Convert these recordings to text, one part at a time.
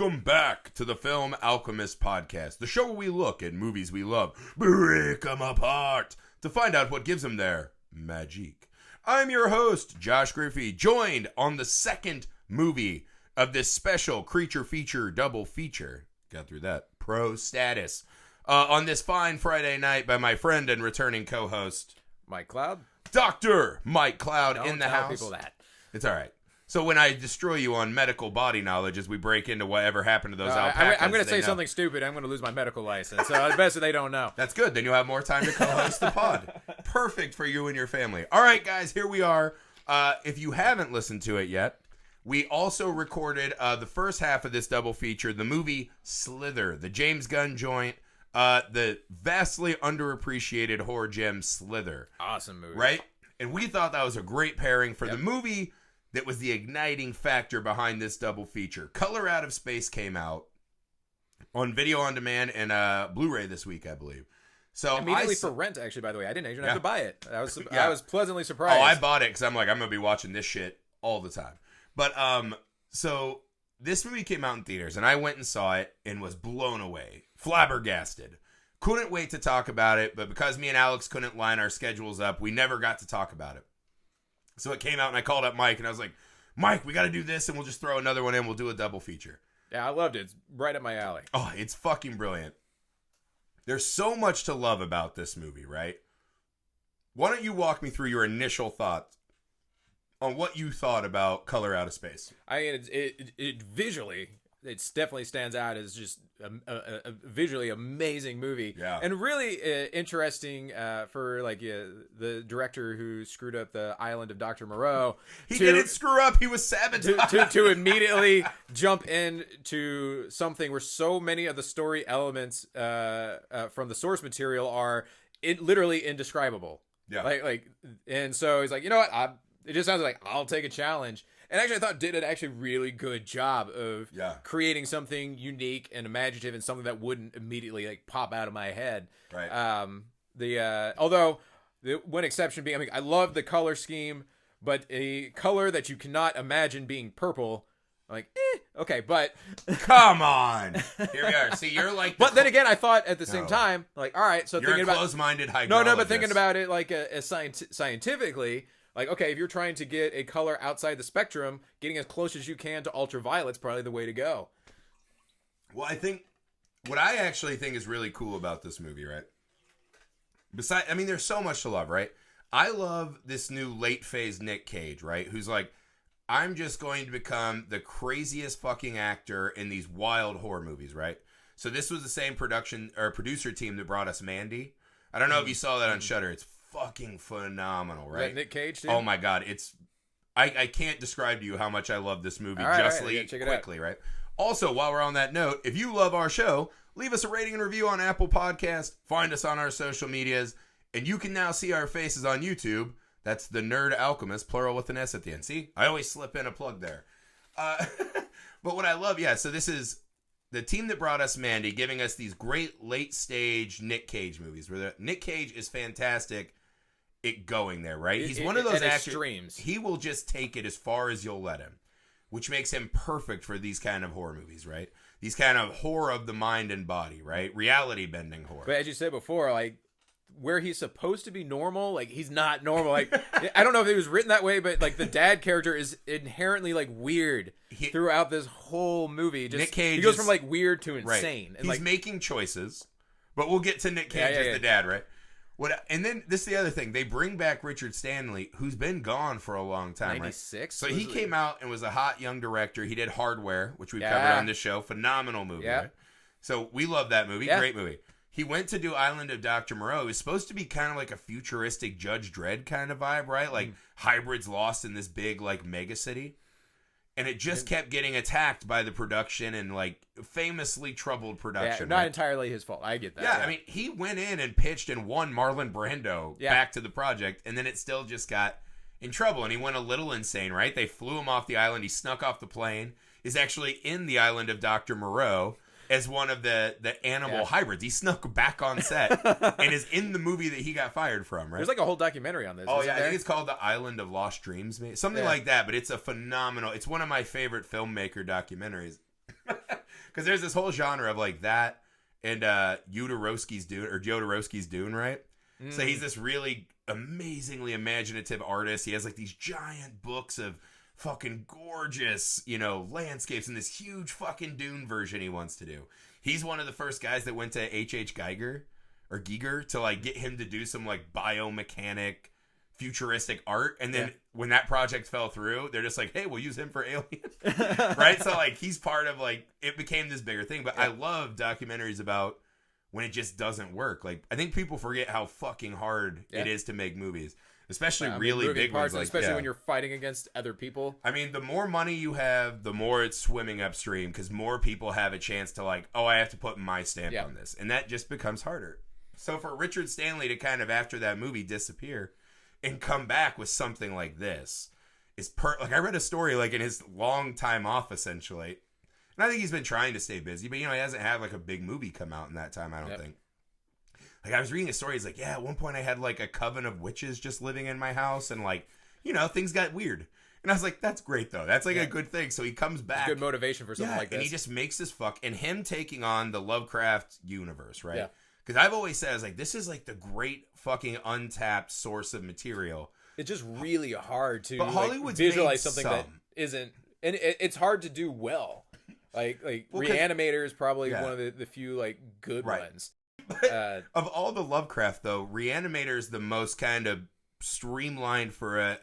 Welcome back to the Film Alchemist podcast, the show where we look at movies we love, break them apart, to find out what gives them their magique. I'm your host, Josh Griffey, joined on the second movie of this special creature feature double feature. Got through that. Pro status. On this fine Friday night by my friend and returning co-host, Mike Cloud. Dr. Mike Cloud in the house. Don't tell people that. It's all right. So when I destroy you on medical body knowledge as we break into whatever happened to those alpacas, I'm going to say something stupid. I'm going to lose my medical license. So it's best that they don't know. That's good. Then you'll have more time to co-host the pod. Perfect for you and your family. All right, guys, here we are. If you haven't listened to it yet, we also recorded the first half of this double feature, the movie Slither, the James Gunn joint, the vastly underappreciated horror gem Slither. Awesome movie. Right? And we thought that was a great pairing for the movie that was the igniting factor behind this double feature. Color Out of Space came out on video on demand and Blu-ray this week, I believe. So immediately for rent, actually, by the way. I didn't even have to buy it. I was pleasantly surprised. Oh, I bought it because I'm like, I'm going to be watching this shit all the time. But so this movie came out in theaters, and I went and saw it and was blown away, flabbergasted. Couldn't wait to talk about it, but because me and Alex couldn't line our schedules up, we never got to talk about it. So it came out, and I called up Mike, and I was like, Mike, we got to do this, and we'll just throw another one in. We'll do a double feature. Yeah, I loved it. It's right up my alley. Oh, it's fucking brilliant. There's so much to love about this movie, right? Why don't you walk me through your initial thoughts on what you thought about Color Out of Space? I mean, it visually, it definitely stands out as just a visually amazing movie. Yeah. And really interesting for like the director who screwed up the Island of Dr. Moreau. He didn't screw up. He was sabotaged. To immediately jump into something where so many of the story elements from the source material are literally indescribable. Yeah. And so he's like, you know what? It just sounds like I'll take a challenge. And actually, I thought did an actually really good job of creating something unique and imaginative and something that wouldn't immediately like pop out of my head. Right. Although the one exception being, I mean, I love the color scheme, but a color that you cannot imagine being purple. I'm like, okay, but come on. Here we are. See, you're like, but then again, I thought at the same time, like, all right, so you're thinking a closed-minded hydrologist. No, but thinking about it like scientifically. Like, okay, if you're trying to get a color outside the spectrum, getting as close as you can to ultraviolet's probably the way to go. Well, I think what I actually think is really cool about this movie, right? I mean, there's so much to love, right? I love this new late phase Nick Cage, right? Who's like, I'm just going to become the craziest fucking actor in these wild horror movies, right? So this was the same production or producer team that brought us Mandy. I don't know if you saw that on Shudder. It's fucking phenomenal, right? Is that Nick Cage, too? Oh my god, it's I can't describe to you how much I love this movie quickly, right? Also, while we're on that note, if you love our show, leave us a rating and review on Apple Podcast, find us on our social medias, and you can now see our faces on YouTube. That's the Nerd Alchemist, plural with an S at the end. See? I always slip in a plug there. But what I love, so this is the team that brought us Mandy, giving us these great late-stage Nick Cage movies, where Nick Cage is fantastic at going there, right? He's one of those actors. Extremes. He will just take it as far as you'll let him, which makes him perfect for these kind of horror movies, right? These kind of horror of the mind and body, right? Reality-bending horror. But as you said before, like, where he's supposed to be normal, like, he's not normal. Like, I don't know if it was written that way, but, like, the dad character is inherently, like, weird throughout this whole movie. Nick Cage he goes from, like, weird to insane. Right. And, he's like, making choices, but we'll get to Nick Cage as the dad, right? And then this is the other thing. They bring back Richard Stanley, who's been gone for a long time, 96? Right? So he came out and was a hot young director. He did Hardware, which we've covered on this show. Phenomenal movie, right? So we love that movie. Great movie. He went to do Island of Dr. Moreau. It was supposed to be kind of like a futuristic Judge Dredd kind of vibe, right? Like hybrids lost in this big, like, mega city. And it just kept getting attacked by the production and, like, famously troubled production. Not entirely his fault. I get that. Yeah, I mean, he went in and pitched and won Marlon Brando back to the project, and then it still just got in trouble, and he went a little insane, right? They flew him off the island. He snuck off the plane, is actually in the Island of Dr. Moreau as one of the animal hybrids. He snuck back on set and is in the movie that he got fired from, right? There's like a whole documentary on this. Oh, yeah. I think it's called The Island of Lost Dreams, maybe. Something like that, but it's a phenomenal... It's one of my favorite filmmaker documentaries. Because there's this whole genre of like that and Jodorowsky's Dune, right? So he's this really amazingly imaginative artist. He has like these giant books of fucking gorgeous, landscapes and this huge fucking Dune version he wants to do. He's one of the first guys that went to H.H. Giger to like get him to do some like biomechanic futuristic art. And then when that project fell through, they're just like, hey, we'll use him for Alien. Right? So like he's part of like, it became this bigger thing. But I love documentaries about when it just doesn't work. Like, I think people forget how fucking hard it is to make movies, especially really big ones. Like, especially when you're fighting against other people. I mean, the more money you have, the more it's swimming upstream because more people have a chance to like, oh, I have to put my stamp on this. And that just becomes harder. So for Richard Stanley to kind of, after that movie, disappear and come back with something like this is like, I read a story like in his long time off, essentially. And I think he's been trying to stay busy, but he hasn't had like a big movie come out in that time, I don't think. Like I was reading a story, he's like, yeah, at one point I had like a coven of witches just living in my house and like, things got weird. And I was like, that's great though. That's like a good thing. So he comes back. It's good motivation for something like this. And he just makes this and him taking on the Lovecraft universe, right? Yeah. Because I've always said, I was like, this is like the great fucking untapped source of material. It's just really hard to Hollywood's visualize something that isn't, and it's hard to do well. Like Reanimator is probably one of the few like good ones. Of all the Lovecraft though, Reanimator is the most kind of streamlined for a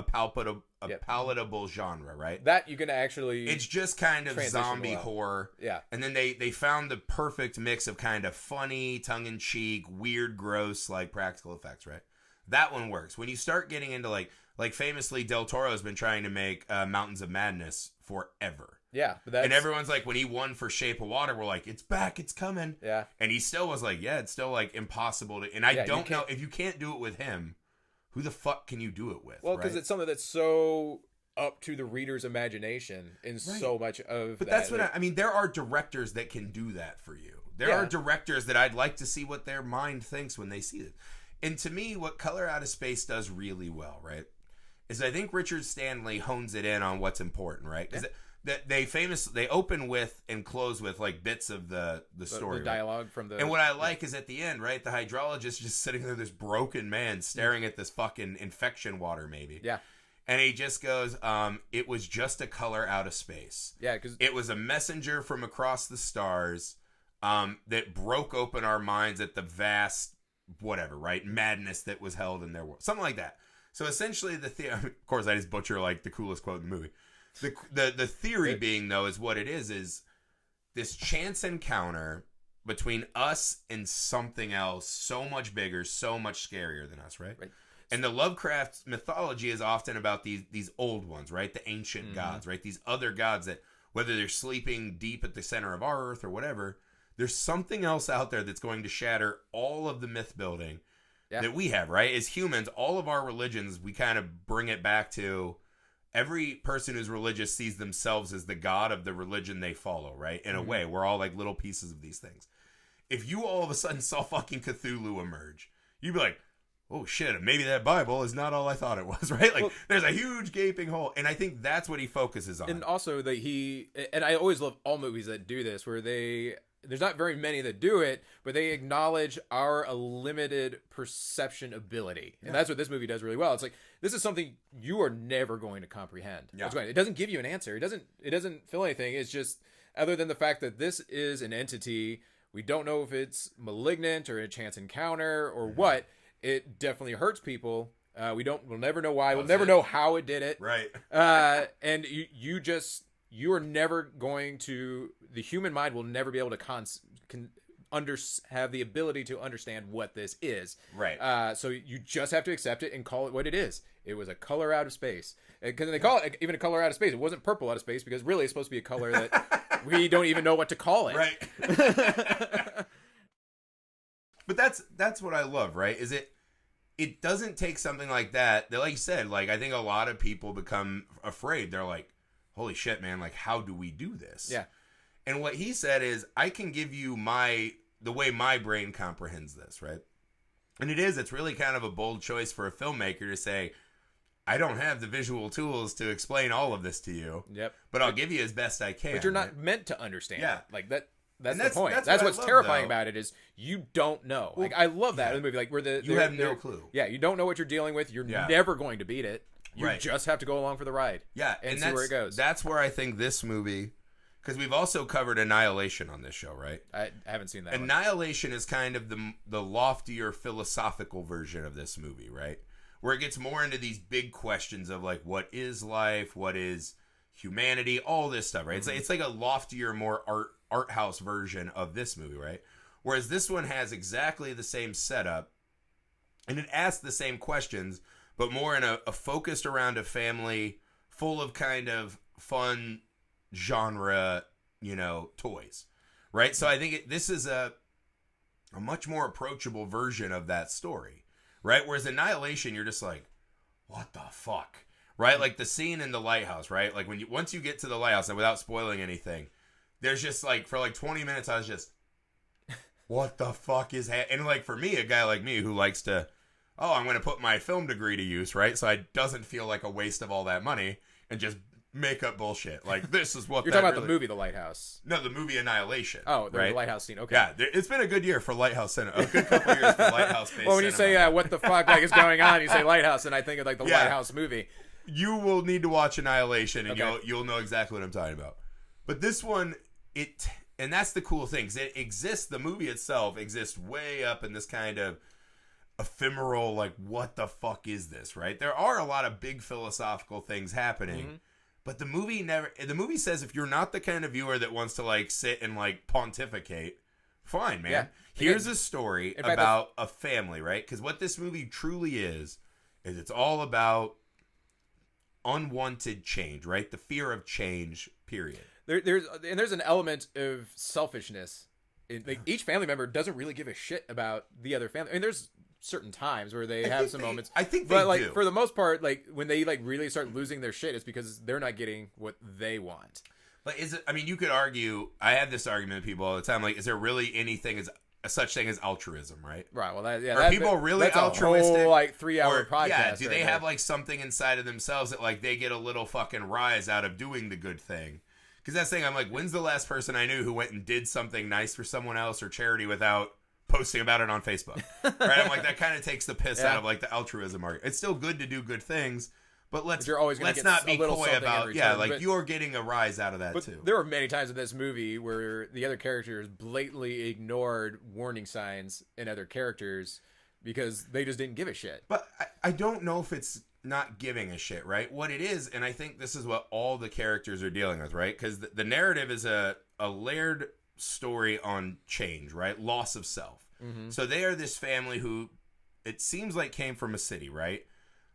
palatable genre, right? That you can actually, it's just kind of zombie horror. Yeah. And then they found the perfect mix of kind of funny, tongue-in-cheek, weird, gross, like practical effects, right? That one works. When you start getting into like famously Del Toro has been trying to make Mountains of Madness forever. Yeah, but and everyone's like, when he won for Shape of Water, we're like, it's back, it's coming. Yeah. And he still was like, yeah, it's still like impossible to. And I don't know if you can't do it with him, who the fuck can you do it with? Well, because it's something that's so up to the reader's imagination in so much of. But that's what I mean. There are directors that can do that for you. There are directors that I'd like to see what their mind thinks when they see it. And to me, what Color Out of Space does really well, right, is I think Richard Stanley hones it in on what's important, right? Because they open with and close with like bits of the story, the dialogue from the. And what I like is at the end, right, the hydrologist just sitting there, this broken man staring at this fucking infection water, maybe. Yeah. And he just goes, it was just a color out of space. Yeah, because it was a messenger from across the stars that broke open our minds at the vast whatever, right, madness that was held in their world, something like that. So essentially, of course, I just butcher like the coolest quote in the movie. The theory being though is what it is this chance encounter between us and something else so much bigger, so much scarier than us, right? And the Lovecraft mythology is often about these old ones, right? The ancient gods, right? These other gods that, whether they're sleeping deep at the center of our earth or whatever, there's something else out there that's going to shatter all of the myth building that we have, right? As humans, all of our religions, we kind of bring it back to every person who's religious sees themselves as the god of the religion they follow, right? In a way, we're all like little pieces of these things. If you all of a sudden saw fucking Cthulhu emerge, you'd be like, oh shit, maybe that Bible is not all I thought it was, right? Like, there's a huge gaping hole. And I think that's what he focuses on. And also and I always love all movies that do this, where there's not very many that do it, but they acknowledge our limited perception ability. And that's what this movie does really well. It's like, this is something you are never going to comprehend. Yeah. It doesn't give you an answer. It doesn't fill anything. It's just, other than the fact that this is an entity, we don't know if it's malignant or a chance encounter or what. It definitely hurts people. We'll never know why. We'll never know how it did it. Right. And you are never going to, the human mind will never be able to have the ability to understand what this is. Right. So you just have to accept it and call it what it is. It was a color out of space. Because they call it even a color out of space. It wasn't purple out of space, because really it's supposed to be a color that we don't even know what to call it. Right. But that's what I love, right? Is it doesn't take something like that, like you said, like I think a lot of people become afraid. They're like, holy shit, man, like how do we do this? Yeah. And what he said is, I can give you the way my brain comprehends this, right? And it's really kind of a bold choice for a filmmaker to say, I don't have the visual tools to explain all of this to you. Yep. But I'll give you as best I can. But you're not meant to understand it. Like that. That's the point. That's what's terrifying about it is you don't know. Well, like I love that in the movie. Like where you have no clue. Yeah, you don't know what you're dealing with. You're never going to beat it. You just have to go along for the ride. Yeah, and see where it goes. That's where I think this movie, because we've also covered Annihilation on this show, right? I haven't seen that. Annihilation is kind of the loftier philosophical version of this movie, right? Where it gets more into these big questions of like, what is life? What is humanity? All this stuff, right? Mm-hmm. It's like a loftier, more art house version of this movie, right? Whereas this one has exactly the same setup, and it asks the same questions, but more in a focused around a family full of kind of fun genre, toys, right? So I think this is a much more approachable version of that story, right? Whereas Annihilation, you're just like, what the fuck, right? Like the scene in the lighthouse, right? Like once you get to the lighthouse, and without spoiling anything, there's just like for like 20 minutes, I was just, what the fuck is happening? And like for me, a guy like me who likes to, I'm going to put my film degree to use, right? So it doesn't feel like a waste of all that money and just make up bullshit. Like this is what you're talking about the movie The Lighthouse. No, the movie Annihilation. Oh, right? The Lighthouse scene. Okay. Yeah, it's been a good year for Lighthouse cinema. A good couple years for Lighthouse-based Well, when you say what the fuck like is going on, you say Lighthouse, and I think of like the Lighthouse movie. You will need to watch Annihilation, and you'll know exactly what I'm talking about. But this one, and that's the cool thing, 'cause it exists. The movie itself exists way up in this kind of ephemeral, like, what the fuck is this, right? There are a lot of big philosophical things happening, but the movie says if you're not the kind of viewer that wants to like sit and like pontificate, fine, man. Yeah. Here's a story about a family, right? Because what this movie truly is it's all about unwanted change, right? The fear of change, period. There's an element of selfishness. Like each family member doesn't really give a shit about the other family. I mean, there's certain times where they have some moments. I think but do. For the most part, like when they like really start losing their shit, it's because they're not getting what they want. But you could argue. I have this argument with people all the time. Like, is there really anything as a such thing as altruism, right? Right. Well, are people really that's altruistic? A whole, like 3-hour podcast. Yeah. Do they have like something inside of themselves that like they get a little fucking rise out of doing the good thing? Because that's the thing. I'm like, when's the last person I knew who went and did something nice for someone else or charity without posting about it on Facebook? Right? I'm like, that kind of takes the piss out of like the altruism argument. It's still good to do good things, but let's not be coy about like you're getting a rise out of that too. There were many times in this movie where the other characters blatantly ignored warning signs in other characters because they just didn't give a shit. But I don't know if it's not giving a shit, right? What it is, and I think this is what all the characters are dealing with, right? Because the narrative is a layered story on change, right? Loss of self. Mm-hmm. So they are this family who it seems like came from a city, right?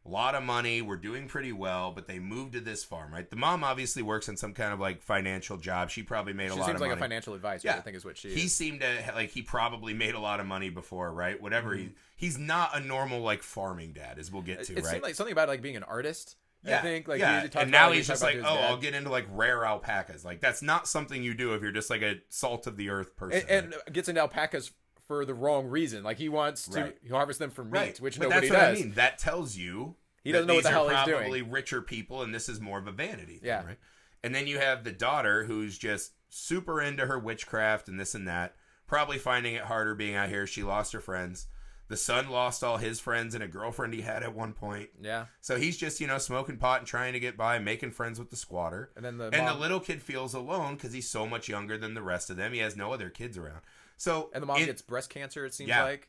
A lot of money, we're doing pretty well, but they moved to this farm, right? The mom obviously works in some kind of like financial job. She probably made a lot of money. She seems like a financial advisor, I think is what she is. He seemed to, like, he probably made a lot of money before, right? Whatever. He's not a normal, like, farming dad, as we'll get to, right? It seemed like something about, like, being an artist, I think. Like, and now he's just like, I'll get into, like, rare alpacas. Like, that's not something you do if you're just, like, a salt-of-the-earth person. And gets into alpacas for the wrong reason. Like, he wants to harvest them for meat, which but nobody that's does. What I mean. That tells you he doesn't know what the hell he's doing. Probably richer people, and this is more of a vanity thing, right? And then you have the daughter who's just super into her witchcraft and this and that, probably finding it harder being out here. She lost her friends. The son lost all his friends and a girlfriend he had at one point. Yeah. So he's just, smoking pot and trying to get by, making friends with the squatter. And then the little kid feels alone because he's so much younger than the rest of them. He has no other kids around. And the mom gets breast cancer, it seems like.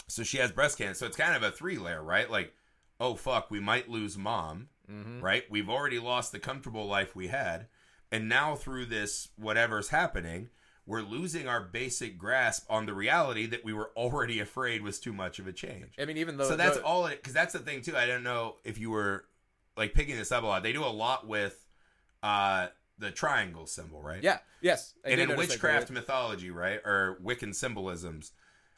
So she has breast cancer. So it's kind of a 3-layer, right? Like, oh, fuck, we might lose mom, right? We've already lost the comfortable life we had. And now through this, whatever's happening, we're losing our basic grasp on the reality that we were already afraid was too much of a change. I mean, even though... So that's all it... Because that's the thing, too. I don't know if you were, like, picking this up a lot. They do a lot with the triangle symbol, right? Yeah. Yes. And in witchcraft mythology, right? Or Wiccan symbolisms...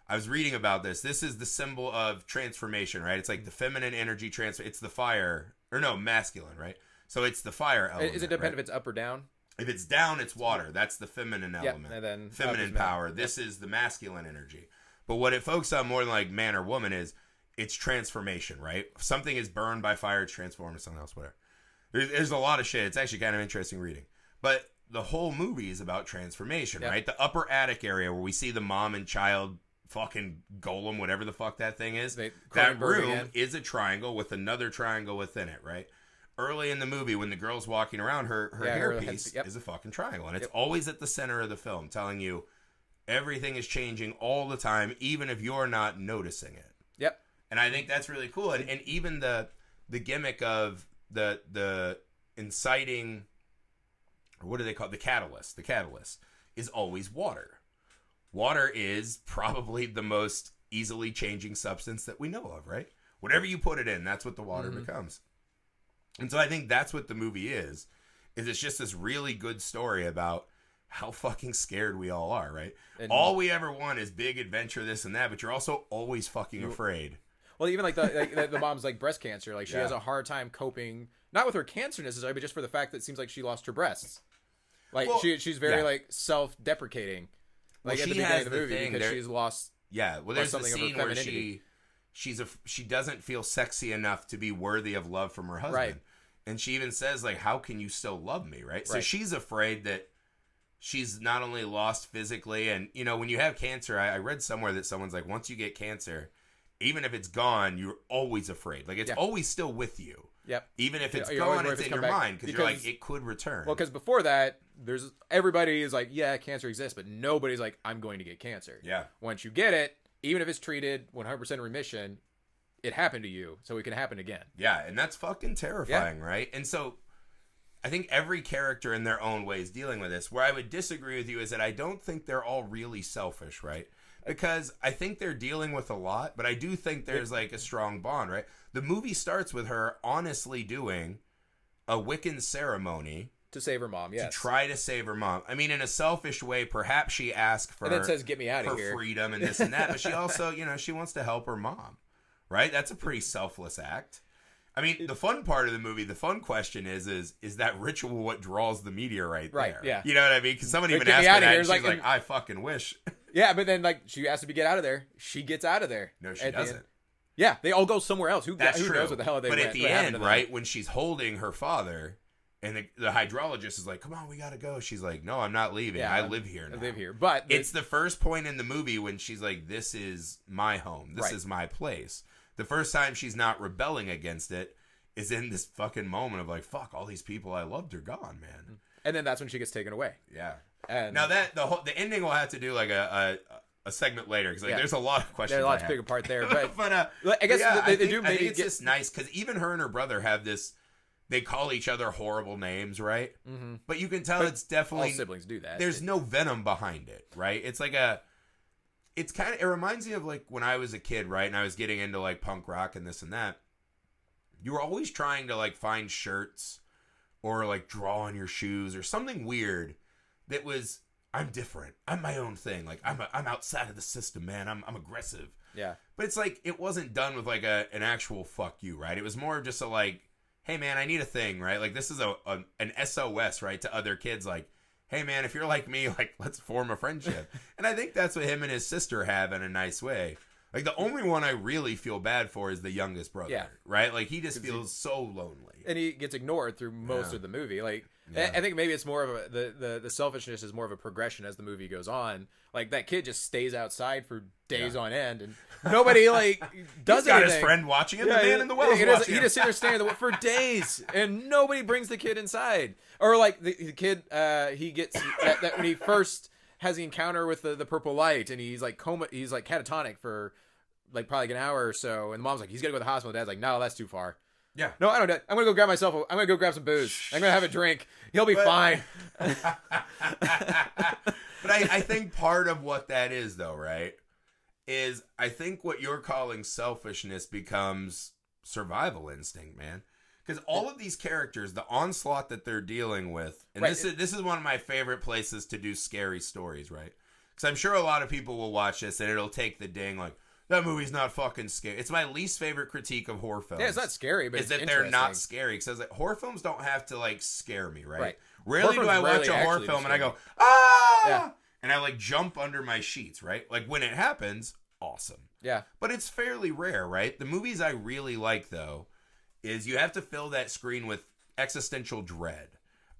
I was reading about this. This is the symbol of transformation, right? It's like the feminine energy transfer. It's the fire, or no, masculine, right? So it's the fire element. Is it depend if it's up or down? If it's down, it's water. That's the feminine element. And then feminine power. This is the masculine energy. But what it focuses on more than like man or woman is it's transformation, right? Something is burned by fire, it's transformed into something else, whatever. There's a lot of shit. It's actually kind of interesting reading. But the whole movie is about transformation, right? The upper attic area where we see the mom and child fucking golem, whatever the fuck that thing is. That room is a triangle with another triangle within it, right? Early in the movie, when the girl's walking around, her hairpiece is a fucking triangle. And it's always at the center of the film, telling you everything is changing all the time, even if you're not noticing it. Yep. And I think that's really cool. And even the gimmick of the inciting, or what do they call it? The catalyst. The catalyst is always water. Water is probably the most easily changing substance that we know of, right? Whatever you put it in, that's what the water becomes. And so I think that's what the movie is it's just this really good story about how fucking scared we all are, right? And all we ever want is big adventure, this and that, but you're also always fucking afraid. Well, even like the mom's like breast cancer, like she has a hard time coping, not with her cancer necessarily, but just for the fact that it seems like she lost her breasts. Like she's very like self-deprecating. Like at the beginning of the movie because she's lost. Yeah, well, there's a scene where she doesn't feel sexy enough to be worthy of love from her husband. Right. And she even says, like, how can you still love me, right? So she's afraid that she's not only lost physically, and, you know, when you have cancer, I read somewhere that someone's like, once you get cancer, even if it's gone, you're always afraid. Like, it's always still with you. Yep. Even if it's gone, it's in your mind, because you're like, it could return. Well, because before that, everybody is like, yeah, cancer exists, but nobody's like, I'm going to get cancer. Yeah. Once you get it, even if it's treated 100% remission, it happened to you, so it can happen again. Yeah, and that's fucking terrifying, right? And so I think every character in their own way is dealing with this. Where I would disagree with you is that I don't think they're all really selfish, right? Because I think they're dealing with a lot, but I do think there's like a strong bond, right? The movie starts with her honestly doing a Wiccan ceremony to save her mom, yes. To try to save her mom. I mean, in a selfish way, perhaps she asked for and then says, "Get me out of here," freedom and this and that, but she also, you know, she wants to help her mom. Right? That's a pretty selfless act. I mean, the fun part of the movie, the fun question is that ritual what draws the meteorite there? Right, yeah. You know what I mean? Because someone even asked her that, and she's like, I fucking wish. Yeah, but then, like, she asked to get out of there. She gets out of there. No, she doesn't. Yeah, they all go somewhere else. Who knows what the hell they went? But at the end, right, when she's holding her father, and the hydrologist is like, come on, we gotta go. She's like, no, I'm not leaving. I live here now. I live here. But it's the first point in the movie when she's like, this is my home. This is my place. The first time she's not rebelling against it is in this fucking moment of like, fuck, all these people I loved are gone, man. And then that's when she gets taken away. Yeah. And now that the ending will have to do like a segment later because like there's a lot of questions. There's a lot to pick apart there, but I guess they do. Maybe it's just nice because even her and her brother have this. They call each other horrible names, right? Mm-hmm. But you can tell it's definitely all siblings do that. There's no venom behind it, right? It's like it reminds me of like when I was a kid, right? And I was getting into like punk rock and this and that. You were always trying to like find shirts or like draw on your shoes or something weird that was, I'm different. I'm my own thing. Like I'm outside of the system, man. I'm aggressive. Yeah. But it's like, it wasn't done with like an actual fuck you, right? It was more of just a like, hey man, I need a thing, right? Like this is an SOS, right? To other kids, like, hey man, if you're like me, like let's form a friendship. And I think that's what him and his sister have in a nice way. Like the only one I really feel bad for is the youngest brother, right? Like he just feels so lonely, and he gets ignored through most of the movie. Like I think maybe it's more of the selfishness is more of a progression as the movie goes on. Like that kid just stays outside for days on end, and nobody like does He's got anything. His friend watching him. The man in the well. He just sits there staring at the for days, and nobody brings the kid inside. Or like the kid, he gets that when he first has the encounter with the purple light, and he's like catatonic for like probably an hour or so, and the mom's like, he's gotta go to the hospital. Dad's like, no, that's too far. Yeah. No, I don't. I'm gonna go grab myself. I'm gonna go grab some booze. I'm gonna have a drink. He'll be fine. But I think part of what that is, though, right, is I think what you're calling selfishness becomes survival instinct, man. Because all of these characters, the onslaught that they're dealing with, and this is one of my favorite places to do scary stories, right? Because I'm sure a lot of people will watch this and it'll take the ding, like, that movie's not fucking scary. It's my least favorite critique of horror films. Yeah, it's not scary, but is that they're not scary. Because like, horror films don't have to like scare me, right? Rarely do I watch a horror film and I go, ah! Yeah. And I like jump under my sheets, right? Like when it happens, awesome. Yeah. But it's fairly rare, right? The movies I really like, though, is you have to fill that screen with existential dread.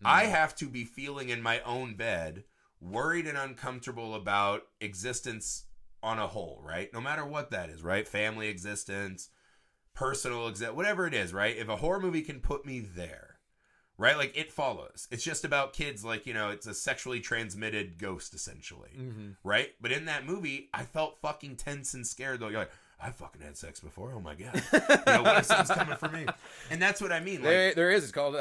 I have to be feeling in my own bed, worried and uncomfortable about existence on a whole, right? No matter what that is, right? Family existence, personal existence, whatever it is, right? If a horror movie can put me there, right? Like, It Follows. It's just about kids, like, it's a sexually transmitted ghost, essentially, right? But in that movie, I felt fucking tense and scared, though. You're like, I fucking had sex before. Oh, my God. What if something's coming for me? And that's what I mean. Like, there is. It's called...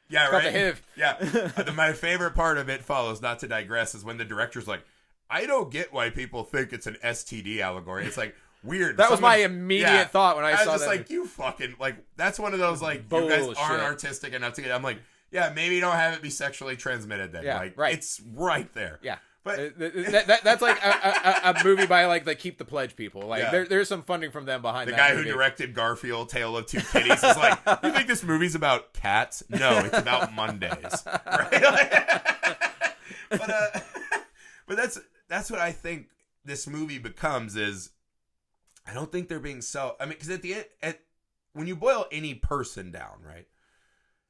Yeah, it's right. Called the HIV. Yeah. My favorite part of It Follows, not to digress, is when the director's like, I don't get why people think it's an STD allegory. It's like weird. That was my immediate thought when I saw that. I was just like, you fucking, like, that's one of those, like, bullshit. You guys aren't artistic enough to get. I'm like, yeah, maybe don't have it be sexually transmitted then. Yeah, like, right. It's right there. Yeah. But that's like a movie by like the Keep the Pledge people. Like there's some funding from them behind the that guy movie. Who directed Garfield, Tale of Two Kitties is like, you think this movie's about cats? No, it's about Mondays, right? But that's what I think this movie becomes. Is I don't think they're being because at the end, when you boil any person down, right?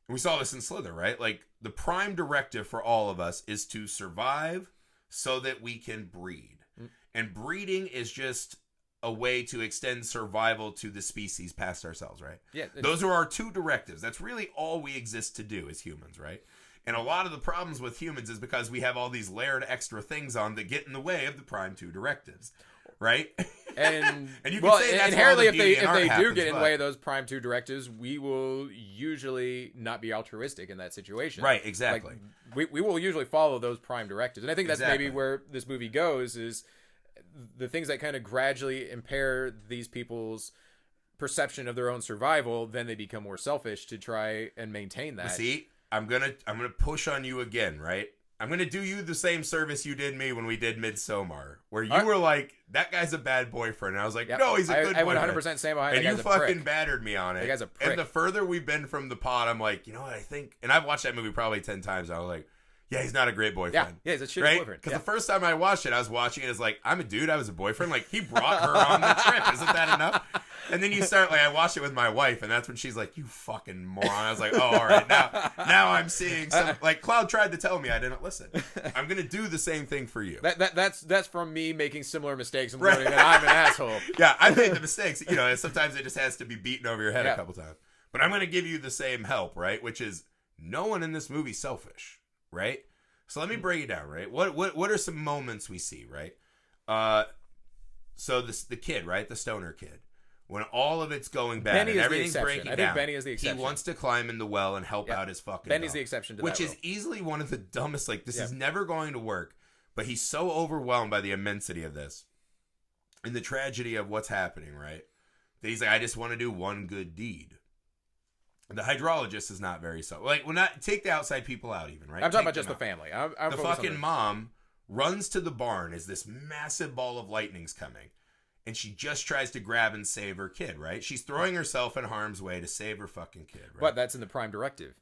And we saw this in Slither, right? Like the prime directive for all of us is to survive so that we can breed. And breeding is just a way to extend survival to the species past ourselves, right? Yeah. Those are our two directives. That's really all we exist to do as humans, right? And a lot of the problems with humans is because we have all these layered extra things on that get in the way of the prime two directives, right? And you can say that's inherently, if they happens, do get in the way of those prime two directives, we will usually not be altruistic in that situation. Right, exactly. Like, we will usually follow those prime directives. And I think that's maybe where this movie goes, is the things that kind of gradually impair these people's perception of their own survival, then they become more selfish to try and maintain that. See, I'm gonna push on you again, right? I'm going to do you the same service you did me when we did Midsommar, where you were like, that guy's a bad boyfriend. And I was like, no, he's a good boyfriend. I would 100% stand behind and that you guy's fucking a prick. battered me on it. That guy's a prick. And the further we've been from the pod, I'm like, you know what I think? And I've watched that movie probably 10 times. I was like, yeah, he's not a great boyfriend. Yeah, he's a shitty boyfriend. Because the first time I watched it, I was watching it as like, I'm a dude, I was a boyfriend. Like, he brought her on the trip. Isn't that enough? And then you start, like, I watched it with my wife, and that's when she's like, you fucking moron. I was like, oh, all right, now I'm seeing some, like, Cloud tried to tell me, I didn't listen. I'm going to do the same thing for you. That's from me making similar mistakes and learning that I'm an asshole. Yeah, I made the mistakes. Sometimes it just has to be beaten over your head a couple times. But I'm going to give you the same help, right? Which is, no one in this movie is selfish, right? So let me break it down, right? What are some moments we see, right? So the kid, right? The stoner kid. When all of it's going bad Benny and is everything's the exception. breaking I think down, Benny is the exception. He wants to climb in the well and help out his fucking Benny's dog, the exception to which that is rule. easily one of the dumbest. Like, this is never going to work. But he's so overwhelmed by the immensity of this and the tragedy of what's happening, right? That he's like, I just want to do one good deed. The hydrologist is not very so. Like, well, not take the outside people out, even, right? I'm talking about just the family. I'm the fucking mom runs to the barn as this massive ball of lightning's coming. And she just tries to grab and save her kid, right? She's throwing herself in harm's way to save her fucking kid, right? But that's in the prime directive.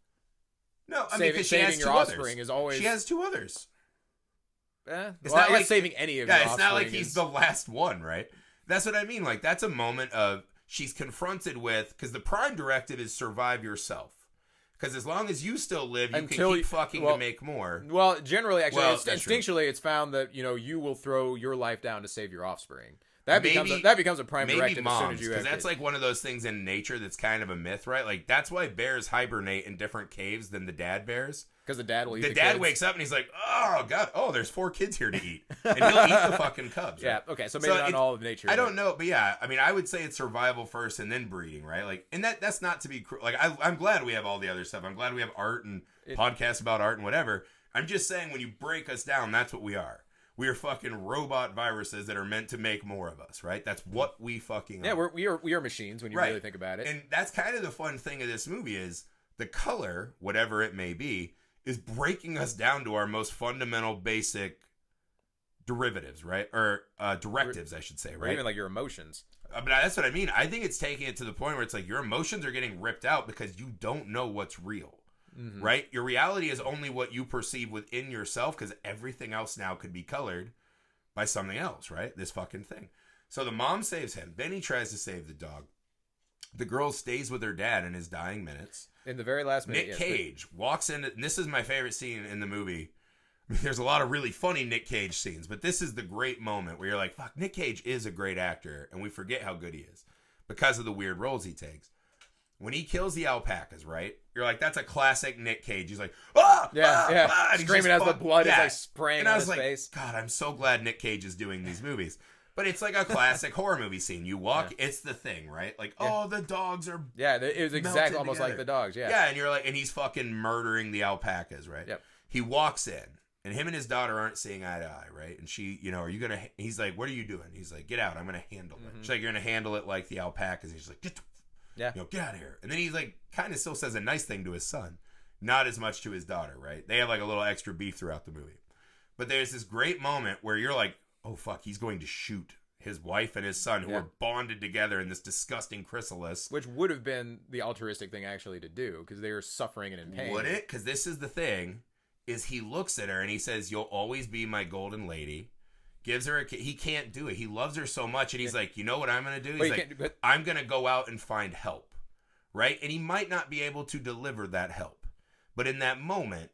No, I mean, because she has your offspring is always... She has two others. It's not like saving any of your offspring. Yeah, it's not like he's the last one, right? That's what I mean. Like, that's a moment of... She's confronted with... Because the prime directive is survive yourself. Because as long as you still live, you can keep fucking to make more. Well, generally, actually, instinctually, it's found that, you will throw your life down to save your offspring. That becomes a prime directive as soon as you have kids. That's like one of those things in nature that's kind of a myth, right? Like, that's why bears hibernate in different caves than the dad bears. Because the dad will eat the dad kids. Wakes up and he's like, oh, God, there's 4 kids here to eat. And he'll eat the fucking cubs. Yeah, right? Okay, so maybe not all of nature. I don't know, but yeah, I mean, I would say it's survival first and then breeding, right? Like, and that's not to be cruel. Like, I'm glad we have all the other stuff. I'm glad we have art and podcasts about art and whatever. I'm just saying, when you break us down, that's what we are. We are fucking robot viruses that are meant to make more of us, right? That's what we fucking are. Yeah, we are machines when you really think about it. And that's kind of the fun thing of this movie is the color, whatever it may be, is breaking us down to our most fundamental, basic derivatives, right? Or directives, I should say, right? Or even like your emotions. But that's what I mean. I think it's taking it to the point where it's like your emotions are getting ripped out because you don't know what's real. Mm-hmm. Right? Your reality is only what you perceive within yourself, because everything else now could be colored by something else, right? This fucking thing. So the mom saves him. Then he tries to save the dog. The girl stays with her dad in his dying minutes. In the very last minute, Nick Cage walks in. And this is my favorite scene in the movie. There's a lot of really funny Nick Cage scenes, but this is the great moment where you're like, fuck, Nick Cage is a great actor, and we forget how good he is because of the weird roles he takes. When he kills the alpacas, right? You're like, that's a classic Nick Cage. He's like, screaming as the blood is like spraying on his face. God, I'm so glad Nick Cage is doing these movies. But it's like a classic horror movie scene. You walk, it's the Thing, right? Like, the dogs are it was exactly almost together. Like the dogs, Yeah, and you're like, and he's fucking murdering the alpacas, right? Yep. He walks in, and him and his daughter aren't seeing eye to eye, right? And she, are you gonna? He's like, what are you doing? He's like, get out. I'm gonna handle it. She's like, you're gonna handle it like the alpacas. And he's like, get out of here. And then he's like, kind of still says a nice thing to his son, not as much to his daughter, right? They have like a little extra beef throughout the movie, but there's this great moment where you're like, oh fuck, he's going to shoot his wife and his son, who are bonded together in this disgusting chrysalis. Which would have been the altruistic thing actually to do, because they were suffering and in pain. Would it? Because this is the thing, is he looks at her and he says, you'll always be my golden lady. Gives her he can't do it. He loves her so much, and he's like, you know what I'm going to do? He's like, I'm going to go out and find help. Right? And he might not be able to deliver that help. But in that moment,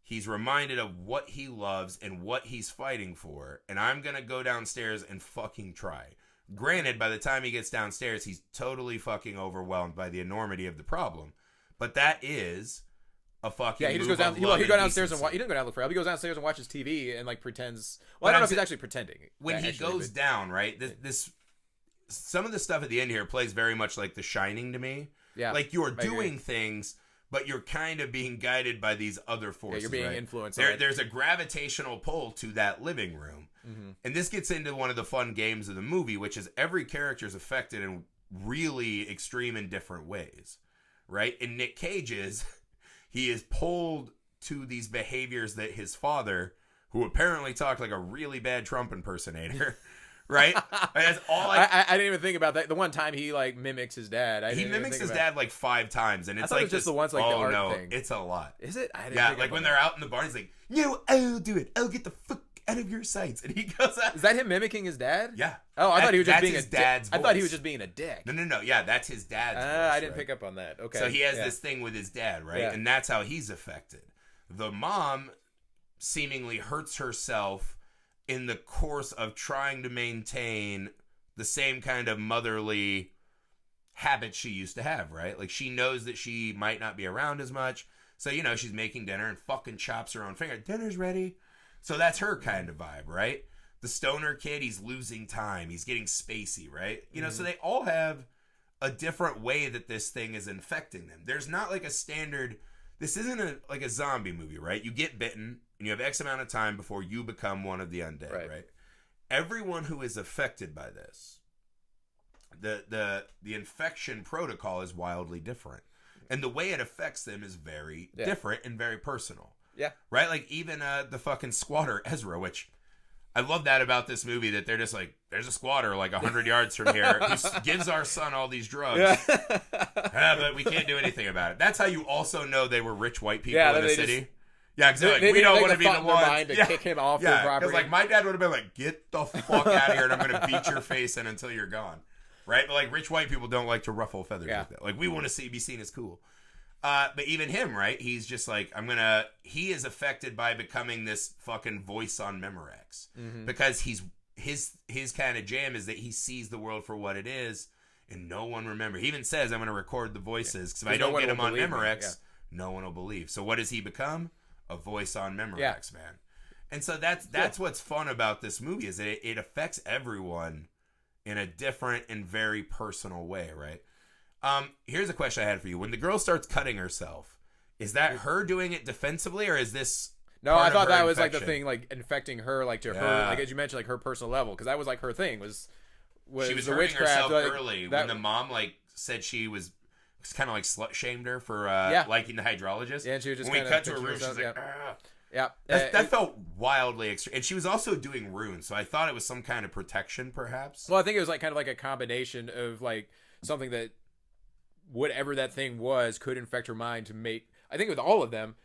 he's reminded of what he loves and what he's fighting for. And I'm going to go downstairs and fucking try. Granted, by the time he gets downstairs, he's totally fucking overwhelmed by the enormity of the problem. But that is a fucking he just goes down. He go downstairs and watch. He doesn't go down look for help. He goes downstairs and watches TV and like pretends. Well, I don't know if he's actually pretending. When he goes down, right? This some of the stuff at the end here plays very much like The Shining to me. Yeah, like you're doing things, but you're kind of being guided by these other forces. Yeah, you're being influenced. There's a gravitational pull to that living room. Mm-hmm. And this gets into one of the fun games of the movie, which is every character is affected in really extreme and different ways, right? And Nick Cage he is pulled to these behaviors that his father, who apparently talked like a really bad Trump impersonator, right? That's all I didn't even think about that. The one time he like mimics his dad. He mimics his dad like 5 times, and it's like just the ones like the art thing. It's a lot. Is it? Like when they're out in the barn, he's like, "No, I'll do it. I'll get the fuck out of your sights," and he goes out. Is that him mimicking his dad? Yeah. Oh, I thought he was just being his dad's voice. I thought he was just being a dick. No. Yeah, that's his dad's voice. I didn't pick up on that. Okay. So he has this thing with his dad, right? Yeah. And that's how he's affected. The mom seemingly hurts herself in the course of trying to maintain the same kind of motherly habits she used to have, right? Like she knows that she might not be around as much. So, she's making dinner and fucking chops her own finger. Dinner's ready. So that's her kind of vibe, right? The stoner kid, he's losing time. He's getting spacey, right? So they all have a different way that this thing is infecting them. There's not like a standard. This isn't like a zombie movie, right? You get bitten and you have X amount of time before you become one of the undead, right? Everyone who is affected by this, the infection protocol is wildly different. And the way it affects them is very different and very personal. Yeah. Right? Like even the fucking squatter, Ezra, which I love that about this movie, that they're just like, there's a squatter like 100 yards from here who gives our son all these drugs. Yeah. But we can't do anything about it. That's how you also know they were rich white people in the city. Yeah, exactly. We don't want to be the ones to kick him off the property. Because like my dad would have been like, get the fuck out of here and I'm going to beat your face in until you're gone. Right? But like rich white people don't like to ruffle feathers like that. Like we want to be seen as cool. But even him, right? He's just like, he is affected by becoming this fucking voice on Memorex. Mm-hmm. Because his kind of jam is that he sees the world for what it is and no one remembers. He even says, I'm going to record the voices because if I don't get him on Memorex, no one will believe. So what does he become? A voice on Memorex, man. And so that's what's fun about this movie is that it affects everyone in a different and very personal way, right? Here's a question I had for you. When the girl starts cutting herself, is that her doing it defensively or is this No, I thought that was like the thing, like infecting her, like to her, like as you mentioned, like her personal level, because that was like her thing was she was the hurting witchcraft herself early when the mom like said she was kind of like slut shamed her for liking the hydrologist. Yeah, and she was just when we cut to her room, she's like, yeah. That felt wildly extreme. And she was also doing runes, so I thought it was some kind of protection, perhaps. Well, I think it was like kind of like a combination of like something that whatever that thing was could infect her mind to make. I think with all of them,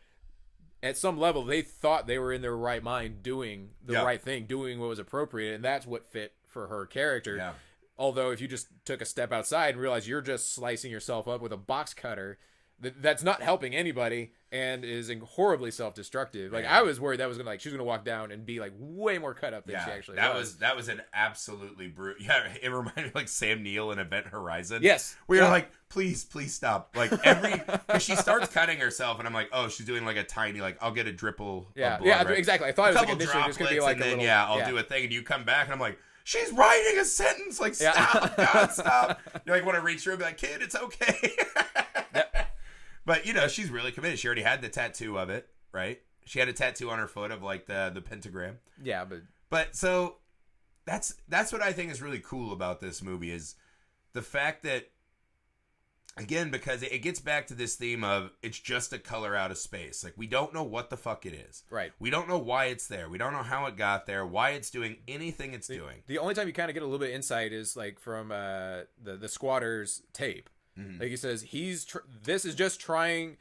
at some level, they thought they were in their right mind doing the right thing, doing what was appropriate, and that's what fit for her character. Yeah. Although if you just took a step outside and realized you're just slicing yourself up with a box cutter, that's not helping anybody and is horribly self-destructive. Like I was worried that was gonna she's gonna walk down and be like way more cut up than she actually was. That was an absolutely brutal. Yeah, it reminded me of like Sam Neill in Event Horizon. Yes, we were like, please stop. Like because she starts cutting herself, and I'm like, oh, she's doing like a tiny I'll get a dripple. Of blood, right? Exactly. I thought it was like initially just gonna be like a little. I'll do a thing, and you come back, and I'm like, she's writing a sentence. Like stop, God, stop. You like want to reach through and be like, kid, it's okay. But, she's really committed. She already had the tattoo of it, right? She had a tattoo on her foot of, like, the pentagram. Yeah, But, so, that's what I think is really cool about this movie is the fact that, again, because it gets back to this theme of it's just a color out of space. Like, we don't know what the fuck it is. Right. We don't know why it's there. We don't know how it got there, why it's doing anything it's doing. The only time you kind of get a little bit of insight is, like, from the squatter's tape. Mm-hmm. Like he says, this is just trying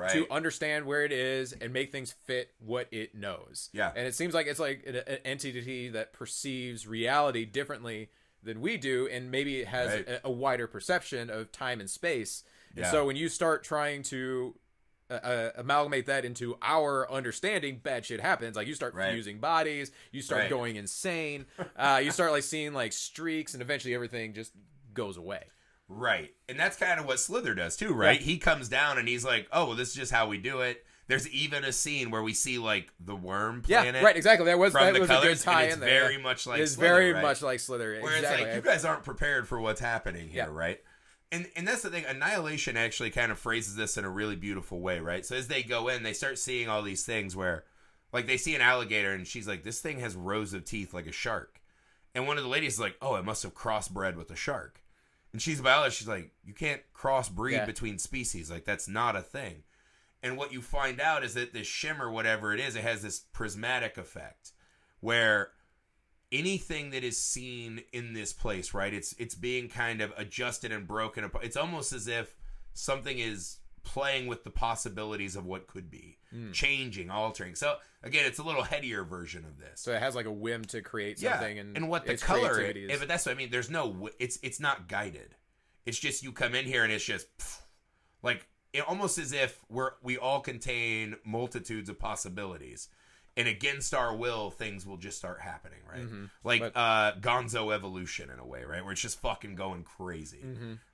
to understand where it is and make things fit what it knows. Yeah. And it seems like it's like an entity that perceives reality differently than we do, and maybe it has a wider perception of time and space. And so when you start trying to amalgamate that into our understanding, bad shit happens. Like you start fusing bodies, you start going insane, you start like seeing like streaks, and eventually everything just goes away. Right. And that's kind of what Slither does too, right? Yeah. He comes down and he's like, oh, well, this is just how we do it. There's even a scene where we see like the worm planet. Yeah, right, exactly. That was a good tie in there. Very much like it's Slither. It's very much like Slither. Where it's like, you guys aren't prepared for what's happening here, right? And that's the thing. Annihilation actually kind of phrases this in a really beautiful way, right? So as they go in, they start seeing all these things where, like, they see an alligator and she's like, this thing has rows of teeth like a shark. And one of the ladies is like, oh, it must have crossbred with a shark. And she's a biologist. She's like, you can't crossbreed between species. Like, that's not a thing. And what you find out is that this shimmer, whatever it has this prismatic effect where anything that is seen in this place, right, it's being kind of adjusted and broken apart. It's almost as if something is playing with the possibilities of what could be, changing, altering. So, again, it's a little headier version of this. So it has like a whim to create something. Yeah, and what the color is. But that's what I mean. There's no, it's not guided. It's just you come in here and it's just, like, it almost as if we all contain multitudes of possibilities. And against our will, things will just start happening, right? Mm-hmm. Like Gonzo Evolution in a way, right? Where it's just fucking going crazy,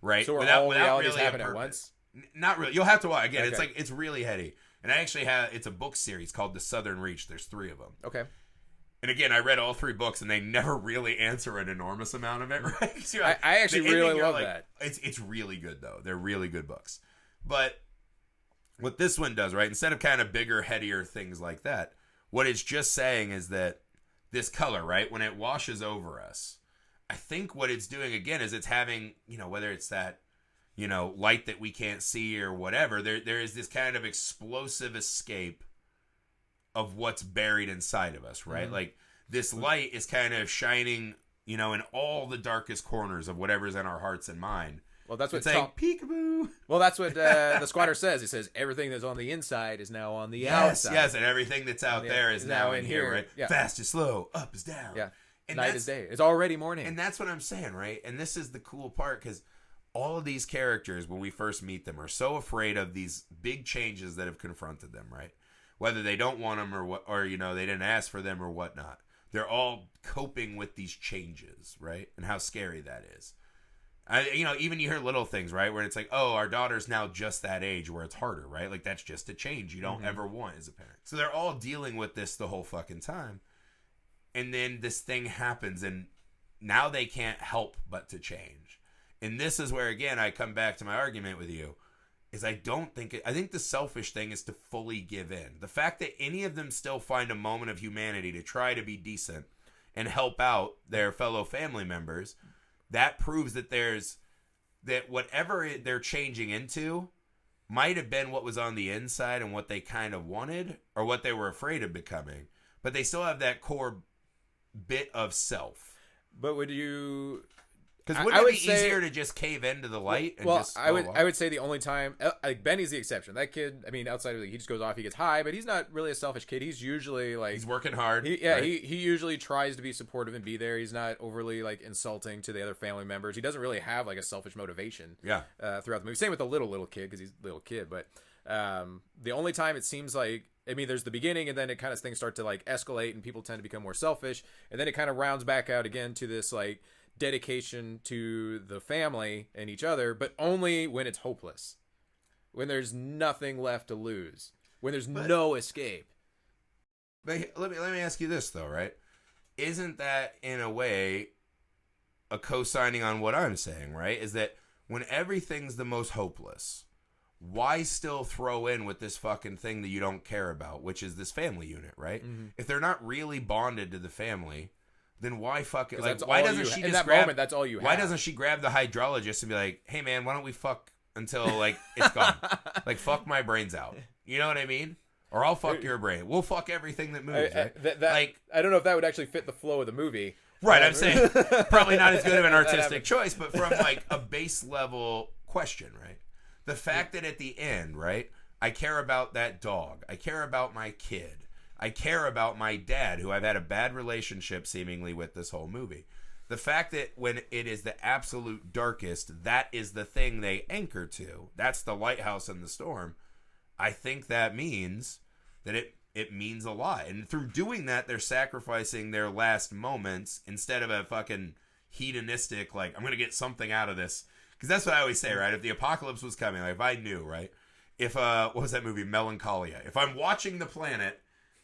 right? So all realities really happen at once? Not really. You'll have to watch. Again, it's really heady. And I actually it's a book series called The Southern Reach. There's 3 of them. Okay. And again, I read all 3 books, and they never really answer an enormous amount of it, right? Like, I actually really love that. It's really good, though. They're really good books. But what this one does, right, instead of kind of bigger, headier things like that, what it's just saying is that this color, right, when it washes over us, I think what it's doing, again, is it's having, whether it's that, light that we can't see or whatever, there is this kind of explosive escape of what's buried inside of us, right? Mm-hmm. Like, this light is kind of shining, in all the darkest corners of whatever's in our hearts and mind. Well, that's what it's saying, peekaboo. Well, that's what the squatter says. He says everything that's on the inside is now on the outside. Yes, and everything that's out there is now in here, right? Yeah. Fast is slow, up is down. Yeah, and night is day. It's already morning. And that's what I'm saying, right? And this is the cool part, because all of these characters, when we first meet them, are so afraid of these big changes that have confronted them, right? Whether they don't want them or they didn't ask for them or whatnot. They're all coping with these changes, right? And how scary that is. Even you hear little things, right? Where it's like, oh, our daughter's now just that age where it's harder, right? Like, that's just a change you don't ever want as a parent. So they're all dealing with this the whole fucking time. And then this thing happens, and now they can't help but to change. And this is where, again, I come back to my argument with you, is I think the selfish thing is to fully give in. The fact that any of them still find a moment of humanity to try to be decent and help out their fellow family members, that proves that whatever they're changing into might have been what was on the inside and what they kind of wanted or what they were afraid of becoming. But they still have that core bit of self. But would you... Because wouldn't it be easier to just cave into the light? I would say the only time, like Benny's the exception. That kid, I mean, outside of he just goes off, he gets high, but he's not really a selfish kid. He's usually like he's working hard. He usually tries to be supportive and be there. He's not overly like insulting to the other family members. He doesn't really have like a selfish motivation. Throughout the movie. Same with the little kid because he's a little kid. But the only time it seems like, I mean, there's the beginning, and then it kind of things start to like escalate, and people tend to become more selfish, and then it kind of rounds back out again to this like dedication to the family and each other, but only when it's hopeless, when there's nothing left to lose, when there's no escape. But let me ask you this though, right? Isn't that in a way a co-signing on what I'm saying, right? Is that when everything's the most hopeless, why still throw in with this fucking thing that you don't care about, which is this family unit, right? Mm-hmm. If they're not really bonded to the family, then why fuck it? Like, why doesn't she just grab? That's all you have. Why doesn't she grab the hydrologist and be like, "Hey man, why don't we fuck until like it's gone? Like fuck my brains out." You know what I mean? Or I'll fuck your brain. We'll fuck everything that moves. Right? Like I don't know if that would actually fit the flow of the movie. Right. I'm saying probably not as good of an artistic choice, but from like a base level question, right? The fact that at the end, right, I care about that dog. I care about my kid. I care about my dad, who I've had a bad relationship seemingly with this whole movie. The fact that when it is the absolute darkest, that is the thing they anchor to. That's the lighthouse in the storm. I think that means that it means a lot. And through doing that, they're sacrificing their last moments instead of a fucking hedonistic, like, I'm going to get something out of this. Because that's what I always say, right? If the apocalypse was coming, like if I knew, right? If, what was that movie? Melancholia. If I'm watching the planet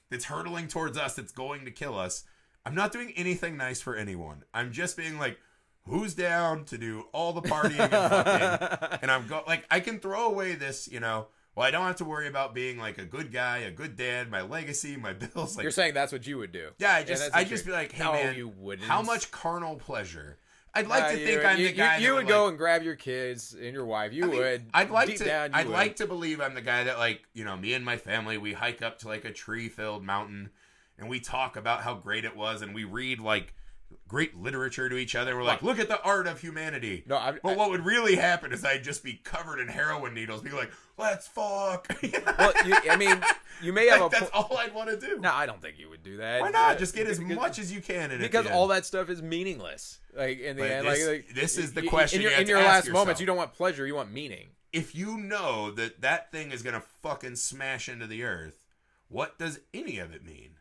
that's hurtling towards us, that's going to kill us, I'm not doing anything nice for anyone. I'm just being like, who's down to do all the partying and fucking, and I'm like, I can throw away this, you know, well, I don't have to worry about being like a good guy, a good dad, my legacy, my bills. Like, you're saying that's what you would do. Yeah, I just be like, hey man, you wouldn't. How much carnal pleasure? I'd like to think I'm the guy. You would go and grab your kids and your wife. I'd like to believe I'm the guy that, like, you know, me and my family, we hike up to like a tree-filled mountain and we talk about how great it was, and we read like great literature to each other. We're like, look at the art of humanity. But what would really happen is I'd just be covered in heroin needles, be like, let's fuck. Well, I mean, you may have that's all I'd want to do. No, I don't think you would do that. Why not? Just get as much as you can. Because all that stuff is meaningless. Like in the end, this is the question. In your last moments, you don't want pleasure. You want meaning. If you know that thing is gonna fucking smash into the earth, what does any of it mean?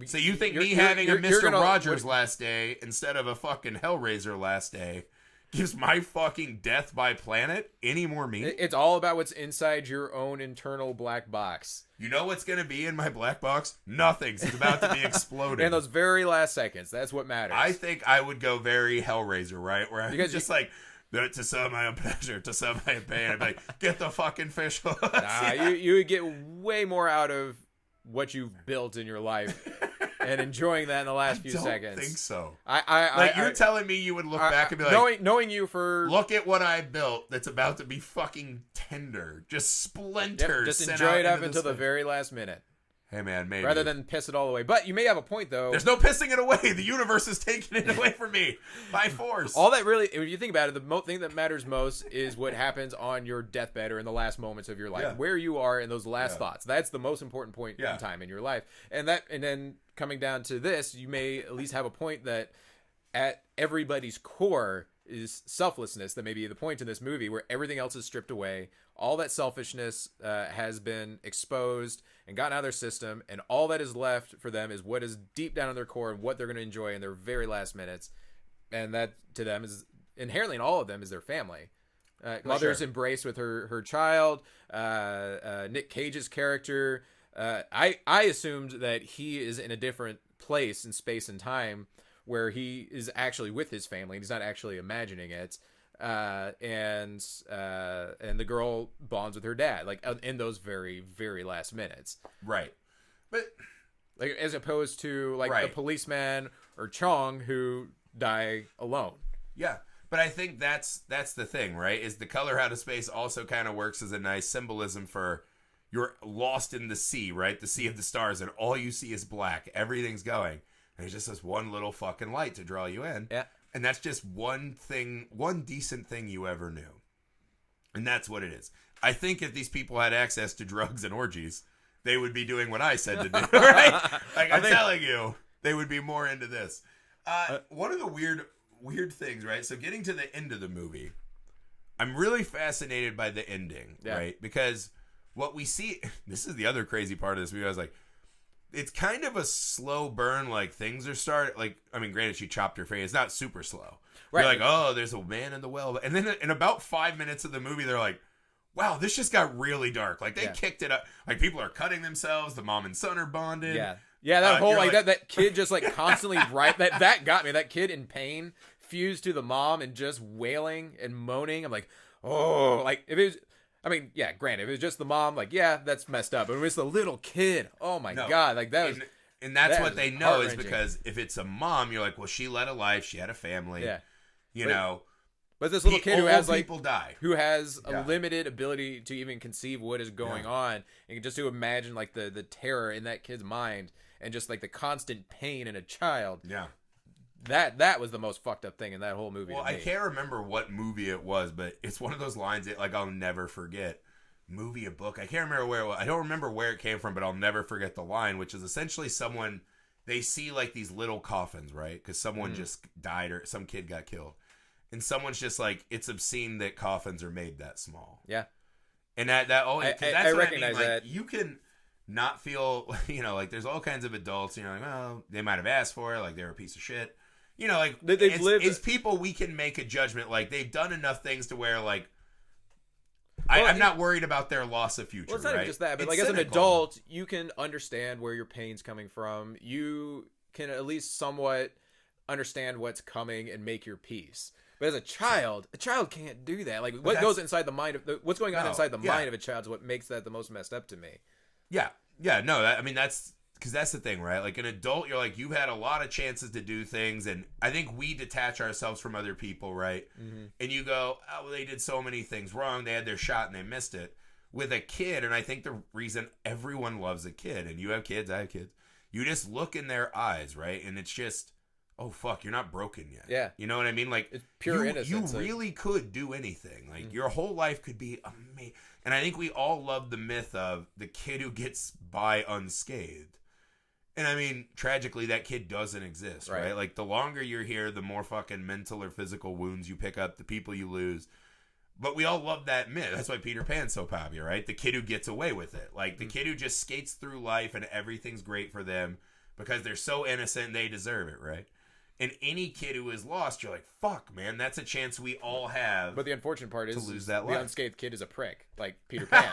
So you think me having a Mr. Rogers last day instead of a fucking Hellraiser last day gives my fucking death by planet any more meaning? It's all about what's inside your own internal black box. You know what's going to be in my black box? Nothing. It's about to be exploded. In those very last seconds. That's what matters. I think I would go very Hellraiser, right? Where I'm just like, to serve my own pleasure, to serve my own pain. I'd be like, get the fucking fish hooks. Nah, you would get way more out of what you've built in your life and enjoying that in the last few seconds. I don't think so. You're telling me you would look back and be like, knowing you for, look at what I built that's about to be fucking tender, just splinters. Just enjoy it up until the very last minute. Hey man, maybe rather than piss it all away. But you may have a point though. There's no pissing it away. The universe is taking it away from me by force. All that really, if you think about it, the thing that matters most is what happens on your deathbed or in the last moments of your life, where you are in those last thoughts. That's the most important point in time in your life. And then coming down to this, you may at least have a point that at everybody's core is selflessness. That may be the point in this movie where everything else is stripped away. All that selfishness has been exposed and gotten out of their system, and all that is left for them is what is deep down in their core and what they're going to enjoy in their very last minutes. And that to them is inherently in all of them is their family. Mother's embraced with her child. Nick Cage's character. I assumed that he is in a different place in space and time where he is actually with his family and he's not actually imagining it. And the girl bonds with her dad, like in those very, very last minutes. Right. But like, as opposed to like the policeman or Chong who die alone. Yeah. But I think that's the thing, right? Is the color out of space also kind of works as a nice symbolism for you're lost in the sea, right? The sea of the stars, and all you see is black. Everything's going. And there's just this one little fucking light to draw you in. Yeah. And that's just one decent thing you ever knew. And that's what it is. I think if these people had access to drugs and orgies, they would be doing what I said to do, right? Like I'm telling you, they would be more into this. One of the weird things, right? So getting to the end of the movie, I'm really fascinated by the ending, right? Because what we see, this is the other crazy part of this movie. I was like, it's kind of a slow burn, like things are starting. Like, I mean, granted, she chopped her face. It's not super slow. Right. You're like, oh, there's a man in the well. And then in about 5 minutes of the movie, they're like, wow, this just got really dark. Like, they kicked it up. Like, people are cutting themselves. The mom and son are bonded. Yeah. Yeah, that whole, like that kid just, like, constantly, that got me. That kid in pain fused to the mom and just wailing and moaning. I'm like, oh, like, if it was, I mean, yeah, granted, if it was just the mom, like, yeah, that's messed up. But if it was the little kid, oh, my God. Like, that was... And that's what they know is because if it's a mom, you're like, well, she led a life. She had a family. Yeah. You know... But this little kid who has people die. Who has a limited ability to even conceive what is going on, and just to imagine like the terror in that kid's mind, and just like the constant pain in a child. Yeah, that was the most fucked up thing in that whole movie. Well, I can't remember what movie it was, but it's one of those lines that like I'll never forget. Movie, a book, I can't remember where it was. I don't remember where it came from, but I'll never forget the line, which is essentially someone they see like these little coffins, right? Because someone just died or some kid got killed. And someone's just like, it's obscene that coffins are made that small. Yeah. And that's I recognize that. You can not feel, like there's all kinds of adults, like, well, they might have asked for it, like they're a piece of shit. Like they've lived. As people, we can make a judgment, like they've done enough things to where, like, I'm not worried about their loss of future. Well, it's not even just that, but it's like cynical. As an adult, you can understand where your pain's coming from. You can at least somewhat understand what's coming and make your peace. But as a child can't do that. Like what goes inside the mind of what's going on inside the mind of a child is what makes that the most messed up to me. Yeah, no. That's because that's the thing, right? Like an adult, you're like you've had a lot of chances to do things, and I think we detach ourselves from other people, right? Mm-hmm. And you go, oh, well, they did so many things wrong. They had their shot and they missed it. With a kid, and I think the reason everyone loves a kid, and you have kids, I have kids, you just look in their eyes, right? And it's just. Oh fuck! You're not broken yet. Yeah, you know what I mean. Like it's pure innocence. You really could do anything. Like your whole life could be amazing. And I think we all love the myth of the kid who gets by unscathed. And I mean, tragically, that kid doesn't exist, right? Like the longer you're here, the more fucking mental or physical wounds you pick up, the people you lose. But we all love that myth. That's why Peter Pan's so popular, right? The kid who gets away with it, like the kid who just skates through life and everything's great for them because they're so innocent and they deserve it, right? And any kid who is lost, you're like, fuck, man, that's a chance we all have. But the unfortunate part is to lose that the unscathed kid is a prick, like Peter Pan.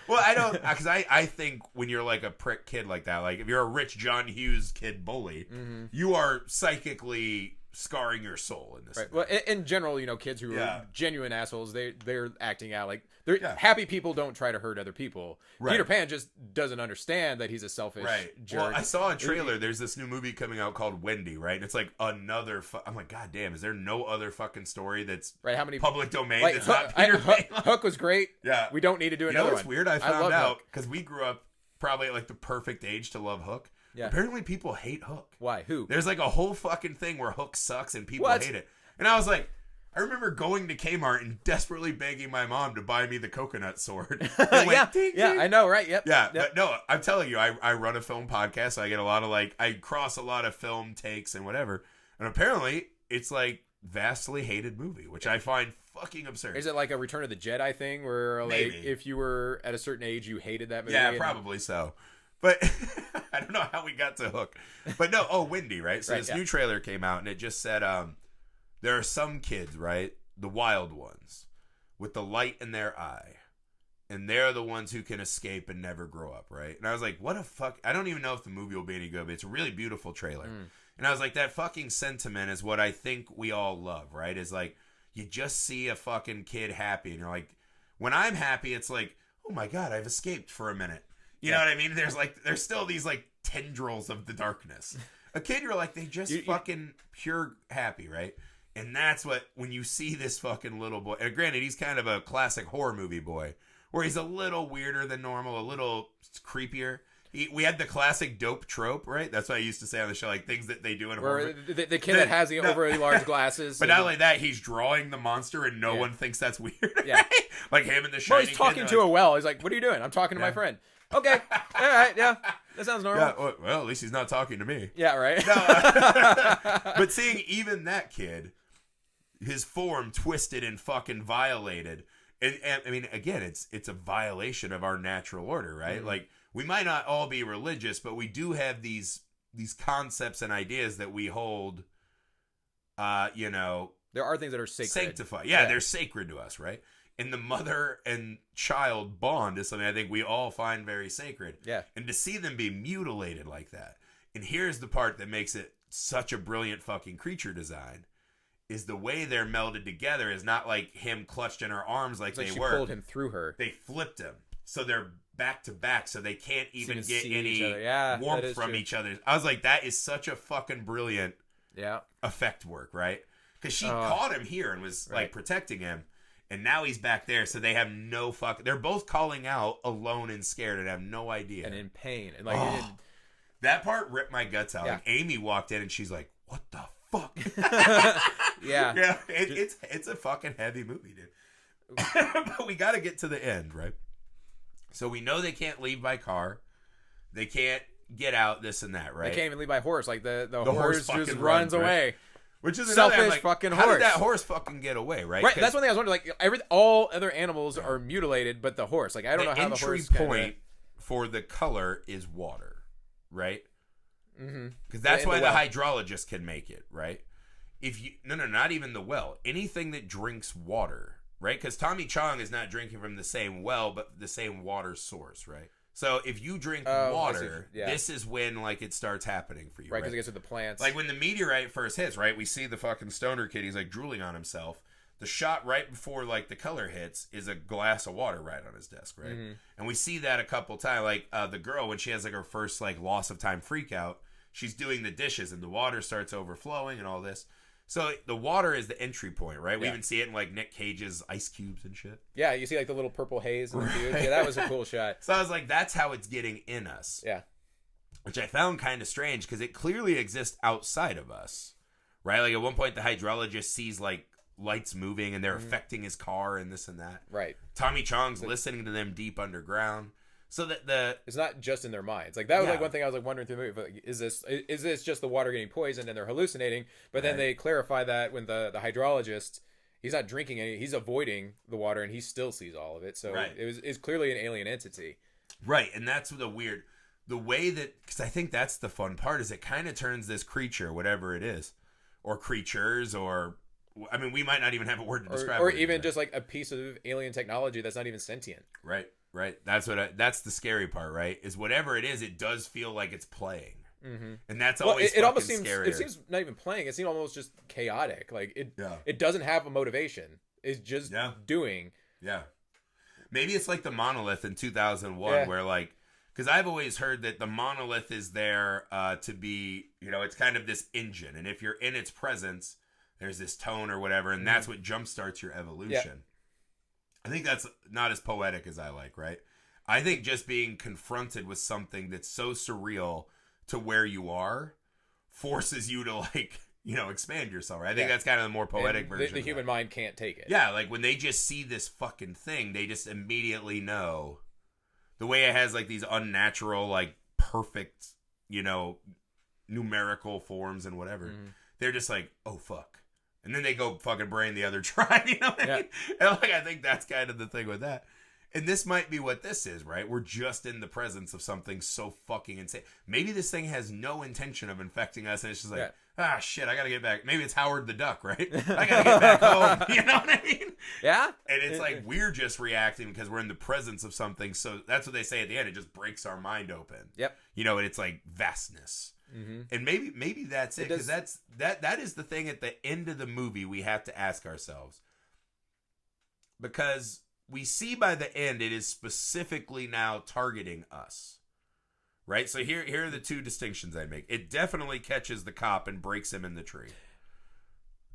Well, I don't, because I think when you're like a prick kid like that, like if you're a rich John Hughes kid bully, you are psychically scarring your soul in this. Right. Well, in general, kids who are genuine assholes, they're acting out like they're happy people don't try to hurt other people. Right. Peter Pan just doesn't understand that he's a selfish jerk. Well, I saw a trailer. There's this new movie coming out called Wendy, right? And it's like another. I'm like, God damn, is there no other fucking story that's How many public domain that's not Peter Pan? Hook was great. Yeah, we don't need to do another one. What's weird? I found out because we grew up probably at like the perfect age to love Hook. Yeah. Apparently people hate Hook. Why? Who? There's like a whole fucking thing where Hook sucks and people hate it. And I was like, I remember going to Kmart and desperately begging my mom to buy me the coconut sword. Went, ding, ding. I know, right? Yep. Yeah, but no, I'm telling you, I run a film podcast, so I get a lot of I cross a lot of film takes and whatever. And apparently it's like vastly hated movie, which I find fucking absurd. Is it like a Return of the Jedi thing where like maybe. If you were at a certain age you hated that movie? Yeah, probably so. But I don't know how we got to Hook. But no, Wendy, right? So this new trailer came out and it just said there are some kids, right? The wild ones with the light in their eye. And they're the ones who can escape and never grow up, right? And I was like, what a fuck. I don't even know if the movie will be any good, but it's a really beautiful trailer. And I was like, that fucking sentiment is what I think we all love, right? Is like, you just see a fucking kid happy. And you're like, when I'm happy, it's like, oh my God, I've escaped for a minute. You know what I mean? There's still these like tendrils of the darkness. A kid, you're like, they just fucking pure happy, right? And that's what, when you see this fucking little boy, and granted, he's kind of a classic horror movie boy, where he's a little weirder than normal, a little creepier. we had the classic dope trope, right? That's what I used to say on the show, like things that they do in horror. Where the kid that has the overly large glasses. But not only that, he's drawing the monster and no one thinks that's weird. Yeah. Right? Like him and the Shining. Well, he's talking to a well. He's like, what are you doing? I'm talking to my friend. Okay. All right. Yeah. That sounds normal. Yeah, well, at least he's not talking to me. Yeah, right. No, but seeing even that kid, his form twisted and fucking violated. And I mean, again, it's a violation of our natural order, right? Mm-hmm. Like, we might not all be religious, but we do have these concepts and ideas that we hold, you know. There are things that are sacred. Sanctified. Yeah, they're sacred to us, right? And the mother and child bond is something I think we all find very sacred. Yeah. And to see them be mutilated like that. And here's the part that makes it such a brilliant fucking creature design. Is the way they're melded together is not like him clutched in her arms like they were. She pulled him through her. They flipped him. So they're back to back, so they can't even get any warmth from each other. I was like, that is such a fucking brilliant effect work, right? Because she caught him here and was like protecting him. And now he's back there, so they have no fuck. They're both calling out alone and scared and have no idea. And in pain. And like that part ripped my guts out. Yeah. Like Amy walked in and she's like, what the fuck? Yeah. It's a fucking heavy movie, dude. But we got to get to the end, right? So we know they can't leave by car. They can't get out, this and that, right? They can't even leave by horse. Like the horse just runs away. Right? Which is selfish like, fucking horse. How did that horse fucking get away, right? Right. That's one thing I was wondering. Like all other animals are mutilated, but the horse. Like I don't know how the horse. The entry point for the color is water, right? Mm-hmm. Because that's why the hydrologist can make it, right? If you not even the well. Anything that drinks water, right? Because Tommy Chong is not drinking from the same well, but the same water source, right? So if you drink water, this is when like it starts happening for you, right? Because it gets to the plants. Like when the meteorite first hits, right? We see the fucking stoner kid. He's like drooling on himself. The shot right before like the color hits is a glass of water right on his desk, right? Mm-hmm. And we see that a couple times. Like the girl when she has like her first like loss of time freak out, she's doing the dishes and the water starts overflowing and all this. So the water is the entry point, right? We even see it in like Nick Cage's Ice Cubes and shit. Yeah, you see like the little purple haze in the dude. Yeah, that was a cool shot. So I was like, that's how it's getting in us. Yeah. Which I found kind of strange because it clearly exists outside of us, right? Like at one point the hydrologist sees like lights moving and they're affecting his car and this and that. Right. Tommy Chong's listening to them deep underground. So that it's not just in their minds. Like that was like one thing I was like wondering through the movie. Like, is this just the water getting poisoned and they're hallucinating? But then they clarify that when the hydrologist, he's not drinking any, he's avoiding the water and he still sees all of it. So it's clearly an alien entity. Right, and that's the way that, because I think that's the fun part, is it kind of turns this creature, whatever it is, or creatures, or I mean, we might not even have a word to describe it. Or even just like a piece of alien technology that's not even sentient. Right. Right, that's that's the scary part, right? Is whatever it is, it does feel like it's playing, and that's always it almost seems scarier. It seems not even playing; it seems almost just chaotic. Like it doesn't have a motivation; it's just doing. Yeah, maybe it's like the monolith in 2001, where like, because I've always heard that the monolith is there to be, it's kind of this engine, and if you're in its presence, there's this tone or whatever, and that's what jumpstarts your evolution. Yeah. I think that's not as poetic as I like, right? I think just being confronted with something that's so surreal to where you are forces you to like, expand yourself, right? I think that's kind of the more poetic version. The human mind can't take it. Yeah, like when they just see this fucking thing, they just immediately know. The way it has like these unnatural, like perfect, numerical forms and whatever. Mm-hmm. They're just like, oh, fuck. And then they go fucking brain the other tribe, you know what I mean? And like, I think that's kind of the thing with that. And this might be what this is, right? We're just in the presence of something so fucking insane. Maybe this thing has no intention of infecting us, and it's just like, shit, I gotta get back. Maybe it's Howard the Duck, right? I gotta get back home. You know what I mean? Yeah. And it's like we're just reacting because we're in the presence of something. So that's what they say at the end. It just breaks our mind open. Yep. And it's like vastness. Mm-hmm. And maybe that's it, because that is the thing at the end of the movie we have to ask ourselves, because we see by the end it is specifically now targeting us, right? So here are the two distinctions I make. It definitely catches the cop and breaks him in the tree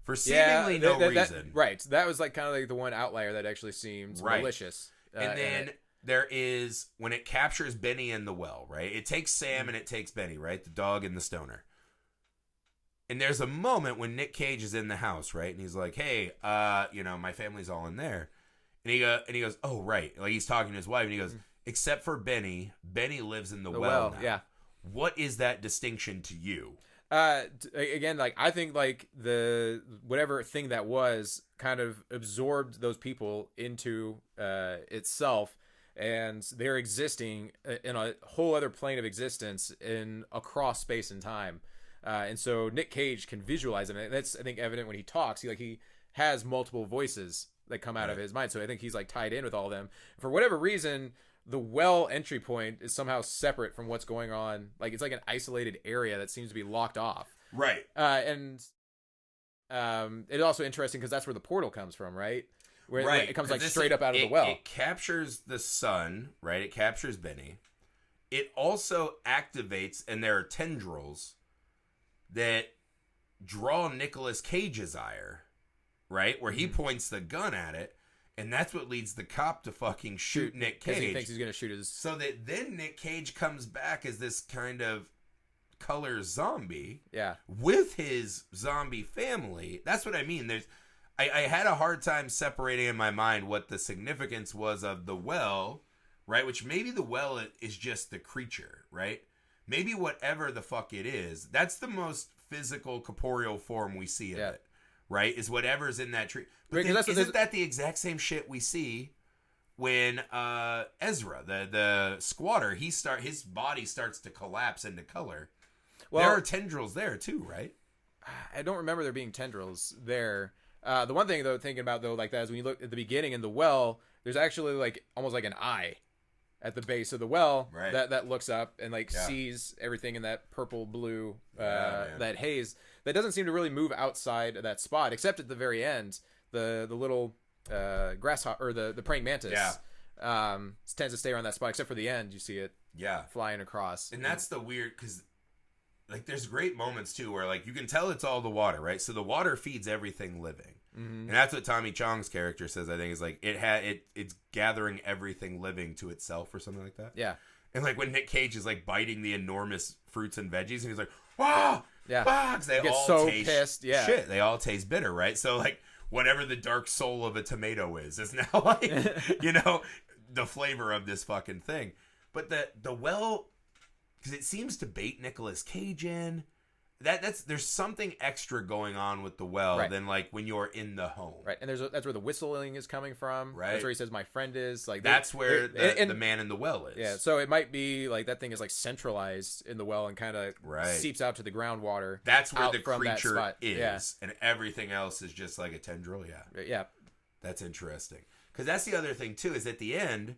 for seemingly no reason. Right. That was like kind of like the one outlier that actually seemed malicious. And then there is when it captures Benny in the well, right? It takes Sam and it takes Benny, right? The dog and the stoner. And there's a moment when Nick Cage is in the house, right? And he's like, "Hey, my family's all in there." And he goes, "Oh, right." Like he's talking to his wife, and he goes, "Except for Benny. Benny lives in the well now." Yeah. What is that distinction to you? Again, like I think like the whatever thing that was kind of absorbed those people into itself, and they're existing in a whole other plane of existence in across space and time. And so Nick Cage can visualize them, and that's I think evident when he talks. He has multiple voices that come out of his mind, so I think he's like tied in with all of them. For whatever reason, the well entry point is somehow separate from what's going on. Like it's like an isolated area that seems to be locked off. Right. And it's also interesting because that's where the portal comes from, right? Where it comes like straight up out of the well. It captures the sun, right? It captures Benny. It also activates, and there are tendrils that draw Nicolas Cage's ire, right? Where he points the gun at it, and that's what leads the cop to fucking shoot Nick Cage. He thinks he's going to shoot his... So that then Nick Cage comes back as this kind of color zombie with his zombie family. That's what I mean. I had a hard time separating in my mind what the significance was of the well, right? Which maybe the well is just the creature, right? Maybe whatever the fuck it is, that's the most physical, corporeal form we see of it, right? Is whatever's in that tree. But then, isn't that the exact same shit we see when Ezra, the squatter, his body starts to collapse into color? Well, there are tendrils there too, right? I don't remember there being tendrils there. The one thing though, thinking about though, like that is when you look at the beginning in the well, there's actually like almost like an eye at the base of the well that looks up and like sees everything in that purple blue that haze that doesn't seem to really move outside of that spot except at the very end the little grasshopper or the praying mantis tends to stay around that spot except for the end you see it flying across. And that's the weird because like there's great moments too where like you can tell it's all the water, right? So the water feeds everything living. And that's what Tommy Chong's character says, I think, is like it's gathering everything living to itself or something like that. Yeah. And like when Nick Cage is like biting the enormous fruits and veggies and he's like, "Wow!" Bugs. They all so taste pissed. Yeah. Shit. They all taste bitter, right? So like whatever the dark soul of a tomato is now like the flavor of this fucking thing. But the well, because it seems to bait Nicolas Cage in. There's something extra going on with the well than like when you're in the home. Right. And that's where the whistling is coming from. Right. That's where he says my friend is. Like that's where the man in the well is. Yeah. So it might be like that thing is like centralized in the well and kind of seeps out to the groundwater. That's where the creature is. Yeah. And everything else is just like a tendril. Yeah. Yeah. That's interesting. Because that's the other thing too, is at the end,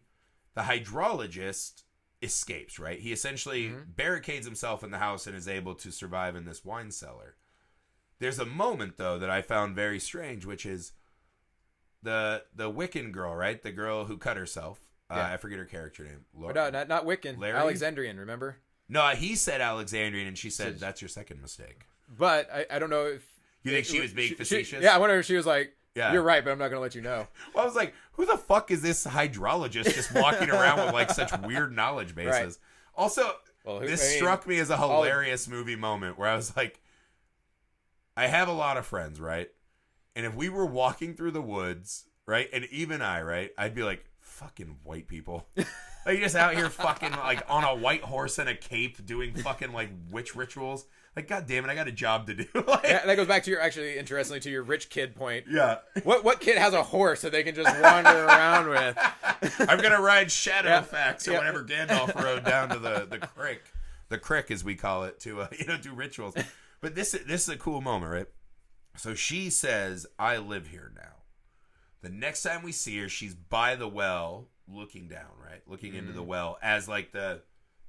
the hydrologist escapes, right? He essentially barricades himself in the house and is able to survive in this wine cellar. There's a moment though that I found very strange, which is the Wiccan girl, right? The girl who cut herself. I forget her character name. No, not Wiccan. Larry? Alexandrian, remember? No, he said Alexandrian and she said that's your second mistake. But I don't know if you think she was being facetious? I wonder if she was like, you're right, but I'm not going to let you know. Well, I was like, who the fuck is this hydrologist just walking around with like such weird knowledge bases? Right. Also, this struck me as a hilarious movie moment where I was like, I have a lot of friends, right? And if we were walking through the woods, right? And even I'd be like, fucking white people. Like just out here fucking like on a white horse and a cape doing fucking like witch rituals. Like, God damn it, I got a job to do. Like, that goes back to interestingly, to your rich kid point. Yeah. What kid has a horse that they can just wander around with? I'm going to ride Shadowfax or whatever Gandalf rode down to the creek. The creek, as we call it, to do rituals. But this is a cool moment, right? So she says, I live here now. The next time we see her, she's by the well looking down, right? Looking into the well as like the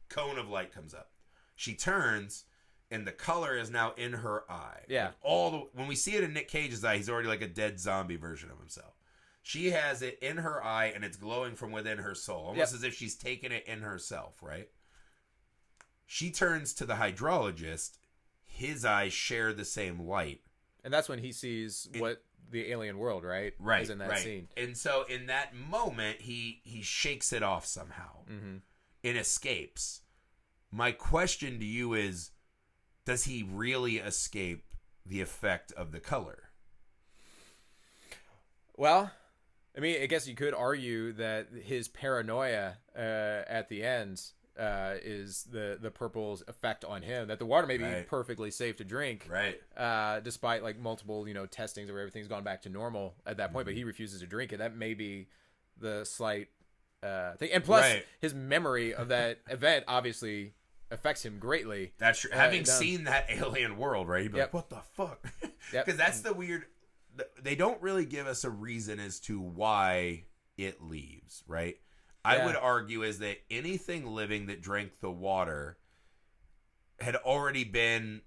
cone of light comes up. She turns... and the color is now in her eye. Yeah. Like when we see it in Nick Cage's eye, he's already like a dead zombie version of himself. She has it in her eye, and it's glowing from within her soul. Almost as if she's taken it in herself, right? She turns to the hydrologist. His eyes share the same light. And that's when he sees what the alien world, right? Right. Is in that scene. And so in that moment, he shakes it off somehow and escapes. My question to you is, does he really escape the effect of the color? Well, I mean, I guess you could argue that his paranoia at the end is the purple's effect on him. That the water may be perfectly safe to drink, right? Despite like multiple testings where everything's gone back to normal at that point, but he refuses to drink it. That may be the slight thing. And plus, his memory of that event obviously affects him greatly. That's true. Having seen that alien world, right? He'd be like, "What the fuck?" Because that's the weird. They don't really give us a reason as to why it leaves, right? I would argue is that anything living that drank the water had already been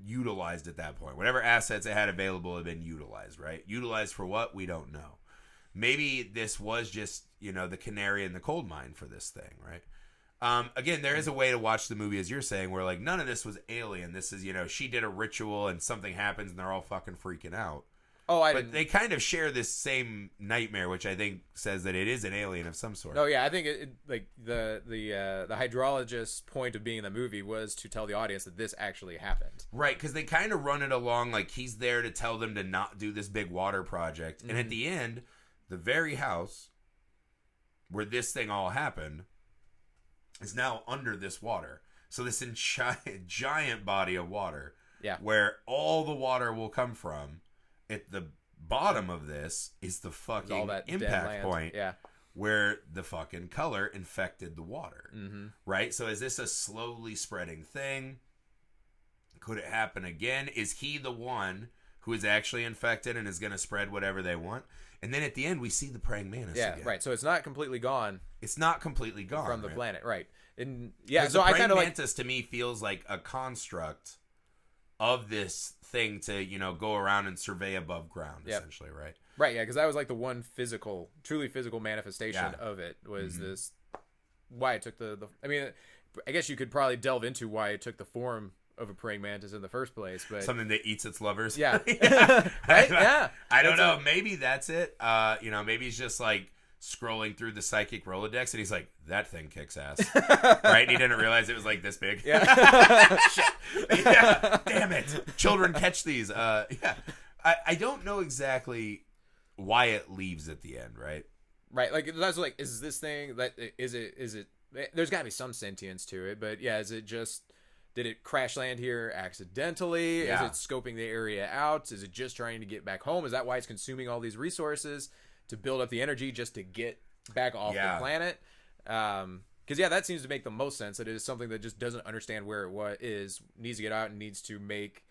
utilized at that point. Whatever assets it had available had been utilized, right? Utilized for what? We don't know. Maybe this was just, the canary in the coal mine for this thing, right? Again, there is a way to watch the movie, as you're saying, where like none of this was alien. This is, she did a ritual and something happens and they're all fucking freaking out. But they kind of share this same nightmare, which I think says that it is an alien of some sort. Oh yeah, I think like the hydrologist's point of being in the movie was to tell the audience that this actually happened. Right, because they kind of run it along like he's there to tell them to not do this big water project, and at the end, the very house where this thing all happened is now under this water. So this giant body of water, where all the water will come from. At the bottom of this is the fucking impact point where the fucking color infected the water. Right? So is this a slowly spreading thing? Could it happen again? Is he the one who is actually infected and is going to spread whatever they want? And then at the end, we see the praying mantis again. Right. So it's not completely gone. It's not completely gone. From the planet, right. And so the praying mantis to me feels like a construct of this thing to go around and survey above ground, essentially, right? Right, yeah, because that was like the one truly physical manifestation of it was this. Why it took the. I mean, I guess you could probably delve into why it took the form of a praying mantis in the first place, but something that eats its lovers. Yeah, right. Yeah, I don't know. Maybe that's it. Maybe he's just like scrolling through the psychic Rolodex and he's like, that thing kicks ass. Right? And he didn't realize it was like this big. Yeah. Shit. Yeah. Damn it. Children catch these. I don't know exactly why it leaves at the end, right? Right. Like, that's like, is this thing, is it, there's got to be some sentience to it, but yeah, is it just, did it crash land here accidentally? Yeah. Is it scoping the area out? Is it just trying to get back home? Is that why it's consuming all these resources? To build up the energy just to get back off the planet. Because, that seems to make the most sense. That it is something that just doesn't understand where it is, needs to get out, and needs to make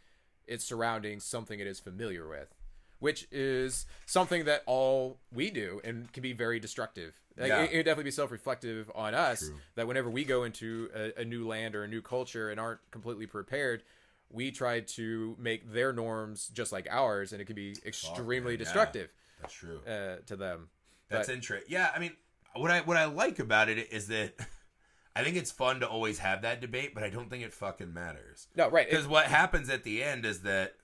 its surroundings something it is familiar with, which is something that all we do and can be very destructive. Like, it would definitely be self-reflective on us. True. That whenever we go into a new land or a new culture and aren't completely prepared, we try to make their norms just like ours, and it can be extremely destructive. That's true. To them. That's interesting. Yeah, I mean, what I like about it is that I think it's fun to always have that debate, but I don't think it fucking matters. No, right. Because what happens at the end is that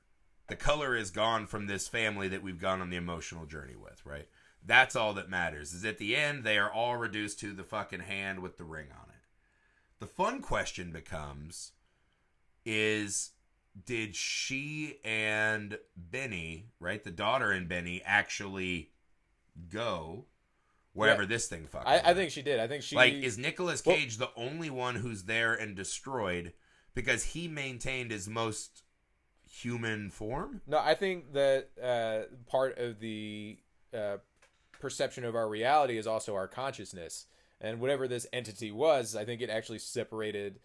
the color is gone from this family that we've gone on the emotional journey with, right? That's all that matters. Is at the end, they are all reduced to the fucking hand with the ring on it. The fun question becomes, did she and Benny, right, the daughter and Benny, actually go wherever this thing fucking I think she did. I think she... Like, is Nicolas Cage the only one who's there and destroyed because he maintained his most human form? No, I think that part of the perception of our reality is also our consciousness. And whatever this entity was, I think it actually separated...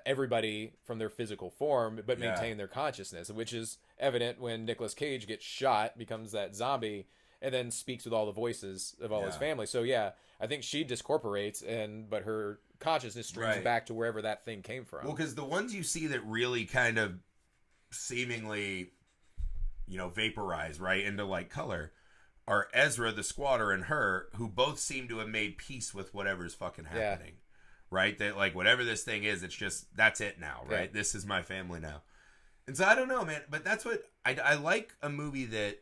everybody from their physical form, but maintain their consciousness, which is evident when Nicolas Cage gets shot, becomes that zombie, and then speaks with all the voices of all his family. So I think she discorporates, but her consciousness streams back to wherever that thing came from. Well, because the ones you see that really kind of seemingly, vaporize right into like color are Ezra the squatter and her, who both seem to have made peace with whatever's fucking happening. Right? That, like, whatever this thing is, it's just, that's it now, right? This is my family now. And so, I don't know, man. But that's what, I like a movie that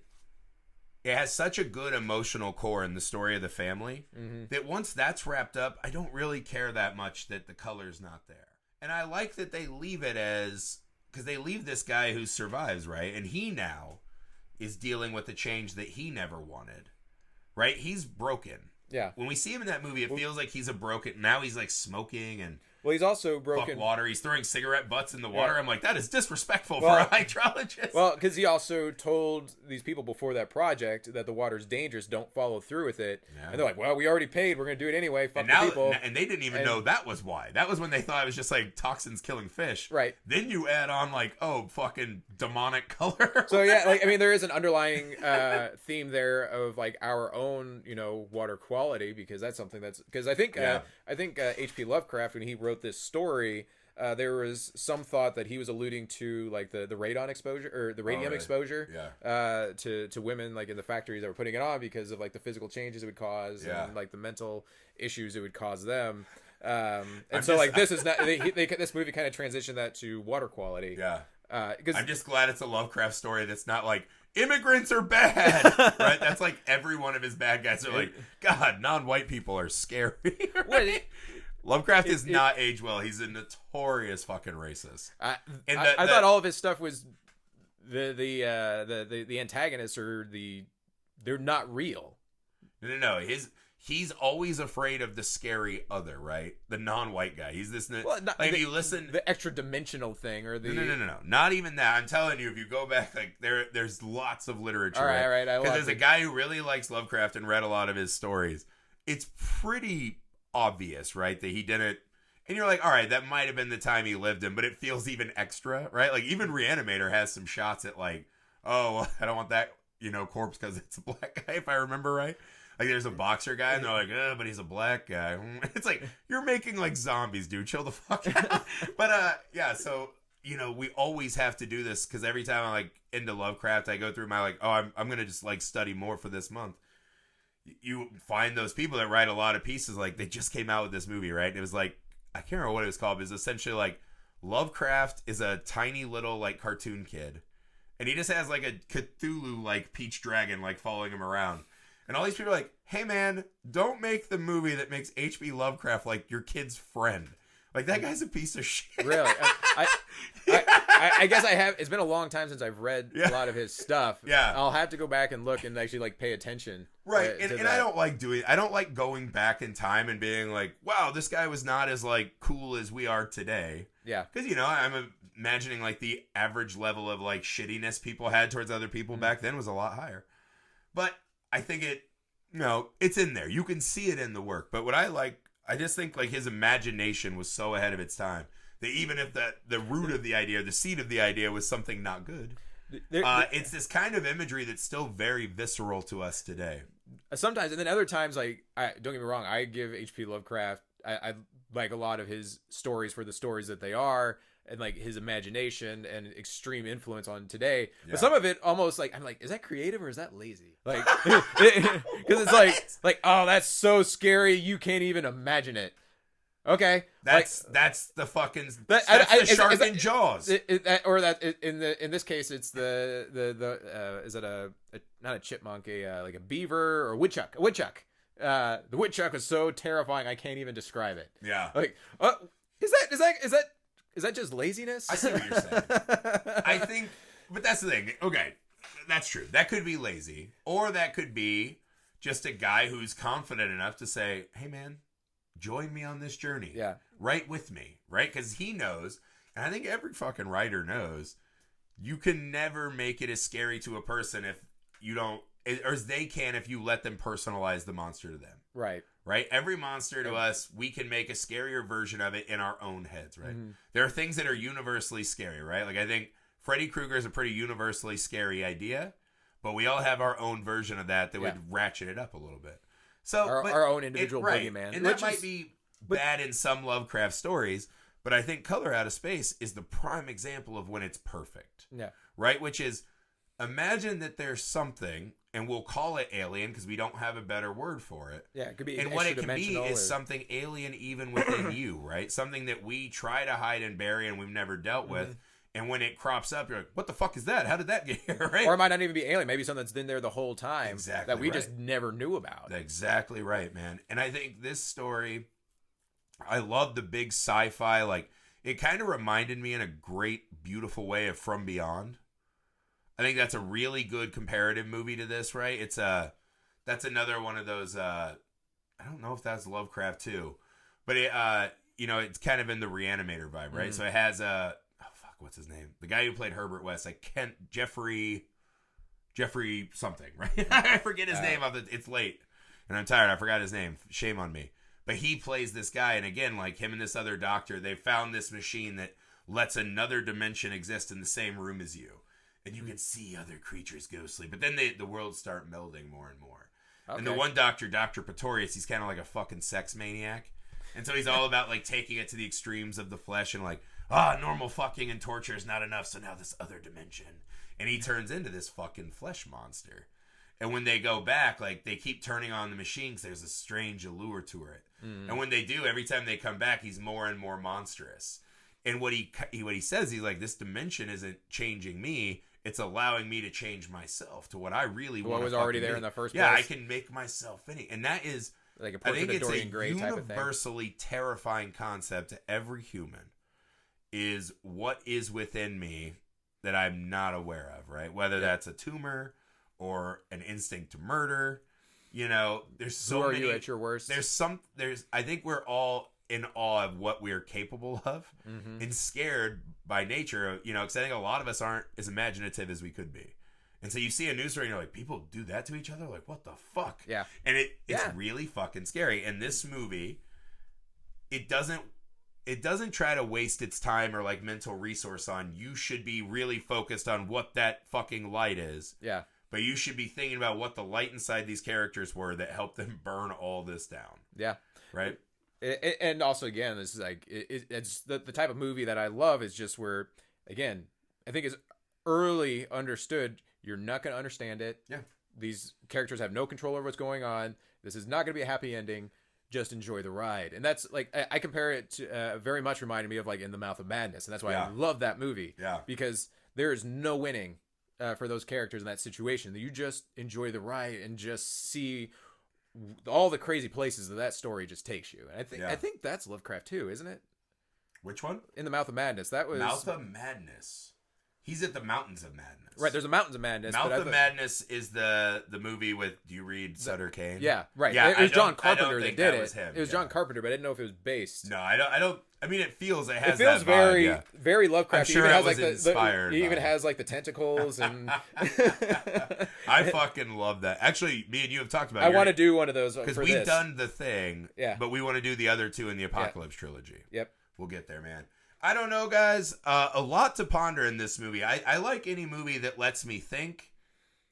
it has such a good emotional core in the story of the family that once that's wrapped up, I don't really care that much that the color's not there. And I like that they leave it as, because they leave this guy who survives, right? And he now is dealing with the change that he never wanted, right? He's broken. Yeah. When we see him in that movie, it feels like he's a broken, now he's like smoking and well, he's also broken. Fuck water. He's throwing cigarette butts in the water. Yeah. I'm like, that is disrespectful for a hydrologist. Well, because he also told these people before that project that the water's dangerous. Don't follow through with it. Yeah. And they're like, well, we already paid. We're going to do it anyway. Fuck the people. And they didn't even know that was why. That was when they thought it was just like toxins killing fish. Right. Then you add on like, oh, fucking demonic color. So yeah, like I mean, there is an underlying theme there of like our own, water quality, because that's something that's because I think H.P. Lovecraft, when he wrote this story, there was some thought that he was alluding to like the radon exposure or the radium exposure to women like in the factories that were putting it on because of like the physical changes it would cause and like the mental issues it would cause them. This is not this movie kind of transitioned that to water quality. Yeah. Because I'm just glad it's a Lovecraft story that's not like immigrants are bad, right? That's like every one of his bad guys are like, God, non-white people are scary. Right? Lovecraft is not aged well. He's a notorious fucking racist. I thought all of his stuff was the antagonists they're not real. No. He's always afraid of the scary other, right? The non-white guy. He's this. If you listen, the extra dimensional thing, or the no, not even that. I'm telling you, if you go back, like there's lots of literature. All right. Because there's a guy who really likes Lovecraft and read a lot of his stories. It's pretty obvious, right, that he didn't, and you're like, all right, that might have been the time he lived in, but it feels even extra, right? Like even Reanimator has some shots at like, oh, I don't want that corpse because it's a black guy, if I remember right. Like there's a boxer guy and they're like, but he's a black guy. It's like, you're making like zombies, dude, chill the fuck out. But so we always have to do this because every time I'm like into Lovecraft, I go through my like, I'm gonna just like study more for this month. You find those people that write a lot of pieces, like they just came out with this movie, right? And it was like, I can't remember what it was called, but it was essentially like Lovecraft is a tiny little like cartoon kid, and he just has like a Cthulhu like peach dragon like following him around, and all these people are like, hey man, don't make the movie that makes H.P. Lovecraft like your kid's friend. Like, that guy's a piece of shit. Really? I guess I have. It's been a long time since I've read a lot of his stuff. Yeah. I'll have to go back and look and actually, like, pay attention. Right. And I don't like going back in time and being like, wow, this guy was not as, like, cool as we are today. Yeah. Because, I'm imagining, like, the average level of, like, shittiness people had towards other people back then was a lot higher. But I think it's in there. You can see it in the work. But what I just think like his imagination was so ahead of its time that even if the root of the idea, the seed of the idea was something not good, it's this kind of imagery that's still very visceral to us today. Sometimes, and then other times, like, don't get me wrong, I give H.P. Lovecraft, I like a lot of his stories for the stories that they are, and like his imagination and extreme influence on today. Yeah. But some of it almost like, I'm like, is that creative or is that lazy? Like, because it's like, oh, that's so scary, you can't even imagine it. Okay, that's the fucking that's the shark in Jaws. In this case, it's the is it a not a chipmunk, like a beaver or a woodchuck? A woodchuck. The woodchuck was so terrifying, I can't even describe it. Yeah, like is that just laziness? I see what you're saying. I think, but that's the thing. Okay, that's true. That could be lazy, or that could be just a guy who's confident enough to say, "Hey, man, join me on this journey. Yeah, write with me, right?" Because he knows, and I think every fucking writer knows, you can never make it as scary to a person if you don't, or as they can if you let them personalize the monster to them. Right. Right? Every monster to us, we can make a scarier version of it in our own heads, right? Mm-hmm. There are things that are universally scary, right? Like, I think Freddy Krueger is a pretty universally scary idea, but we all have our own version of that would ratchet it up a little bit. So our own individual boogeyman. And that might be bad in some Lovecraft stories, but I think Color Out of Space is the prime example of when it's perfect. Yeah. Right? Which is, imagine that there's something, and we'll call it alien because we don't have a better word for it. Yeah, it could be. And what it can be is something alien even within you, right? Something that we try to hide and bury and we've never dealt with. And when it crops up, you're like, what the fuck is that? How did that get here, right? Or it might not even be alien. Maybe something that's been there the whole time exactly that we right. just never knew about. Exactly right, man. And I think this story, I love the big sci-fi, like, it kind of reminded me in a great, beautiful way of From Beyond. I think that's a really good comparative movie to this, right? That's another one of those, I don't know if that's Lovecraft too, but it's kind of in the Reanimator vibe, right? So it has what's his name? The guy who played Herbert West, like Jeffrey something, right? I forget his name. It's late, and I'm tired. I forgot his name. Shame on me. But he plays this guy, and again, like him and this other doctor, they found this machine that lets another dimension exist in the same room as you, and you can see other creatures ghostly. But then the worlds start melding more and more. Okay. And the one doctor, Dr. Pretorius, he's kind of like a fucking sex maniac. And so he's all about like taking it to the extremes of the flesh and like, normal fucking and torture is not enough, so now this other dimension. And he turns into this fucking flesh monster. And when they go back, like, they keep turning on the machine because there's a strange allure to it. And when they do, every time they come back, he's more and more monstrous. And what he says, he's like, this dimension isn't changing me. It's allowing me to change myself to what I really want. What was already there in the first place. Yeah, I can make myself any. And that is, like a I think it's a Gray universally terrifying concept to every human. Is what is within me that I'm not aware of, right? Whether that's a tumor or an instinct to murder. There's so many. Who are you at your worst? I think we're all in awe of what we're capable of and scared by nature, because I think a lot of us aren't as imaginative as we could be. And so you see a news story and you're like, people do that to each other? Like, what the fuck? Yeah. And it's really fucking scary. And this movie, it doesn't try to waste its time or like mental resource on, you should be really focused on what that fucking light is. Yeah. But you should be thinking about what the light inside these characters were that helped them burn all this down. Yeah. Right? And also, again, this is like, it's the type of movie that I love is just where, again, I think it's early understood. You're not going to understand it. Yeah. These characters have no control over what's going on. This is not going to be a happy ending. Just enjoy the ride. And that's like, I compare it to very much reminded me of like In the Mouth of Madness. And that's why I love that movie. Yeah. Because there is no winning for those characters in that situation. You just enjoy the ride and just see all the crazy places that story just takes you. And I think that's Lovecraft too, isn't it? Which one? In the Mouth of Madness. That was Mouth of Madness. He's at the Mountains of Madness. Right, there's a Mountains of Madness. Mouth of Madness is the movie with, do you read Sutter Kane? Yeah, right. Yeah, it was John Carpenter that did it. Was him. It was John Carpenter, but I didn't know if it was based. No, I don't. I mean, it feels very vibe, very Lovecraft. I'm sure it was inspired. He even has like the tentacles and. I fucking love that. Actually, me and you have talked about. I want to do one of those because we've done The Thing. Yeah, but we want to do the other two in the Apocalypse trilogy. Yep, we'll get there, man. I don't know, guys. A lot to ponder in this movie. I like any movie that lets me think.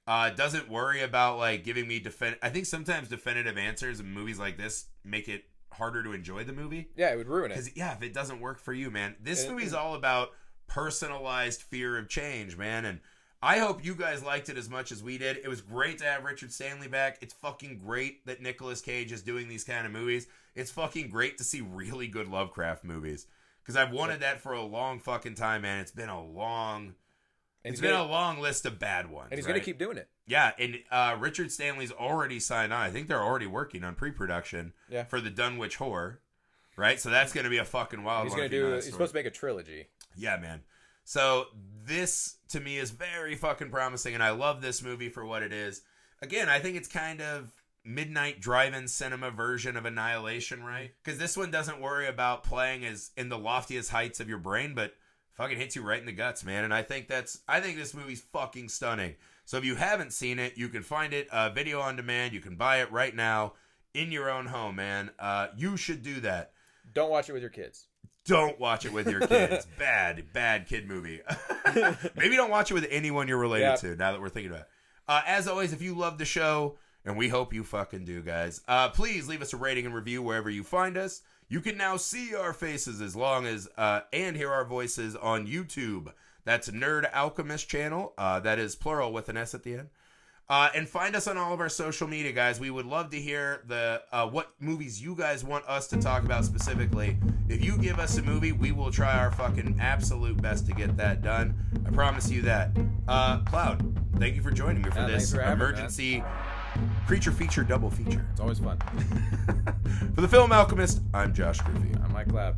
Doesn't worry about like giving me I think sometimes definitive answers in movies like this make it harder to enjoy the movie. Yeah, it would ruin it. Because if it doesn't work for you, man, this movie's all about personalized fear of change, man. And I hope you guys liked it as much as we did. It was great to have Richard Stanley back. It's fucking great that Nicolas Cage is doing these kind of movies. It's fucking great to see really good Lovecraft movies. Because I've wanted that for a long fucking time, man. It's been a long list of bad ones. And he's going to keep doing it. Yeah, and Richard Stanley's already signed on. I think they're already working on pre-production for the Dunwich Horror, right? So that's going to be a fucking wild one. He's supposed to make a trilogy. Yeah, man. So this, to me, is very fucking promising, and I love this movie for what it is. Again, I think it's kind of midnight drive-in cinema version of Annihilation, right? Because this one doesn't worry about playing as in the loftiest heights of your brain, but fucking hits you right in the guts, man. And I think this movie's fucking stunning. So if you haven't seen it, you can find it video on demand. You can buy it right now in your own home, man. You should do that. Don't watch it with your kids. Don't watch it with your kids. Bad kid movie. Maybe don't watch it with anyone you're related to, now that we're thinking about it. As always, if you love the show, and we hope you fucking do, guys, please leave us a rating and review wherever you find us. You can now see our faces and hear our voices on YouTube. That's Nerd Alchemist channel. That is plural with an S at the end. And find us on all of our social media, guys. We would love to hear what movies you guys want us to talk about specifically. If you give us a movie, we will try our fucking absolute best to get that done. I promise you that. Cloud, thank you for joining me for this emergency creature feature double feature. It's always fun. For the Film Alchemist, I'm Josh Griffey. I'm Mike Cloud.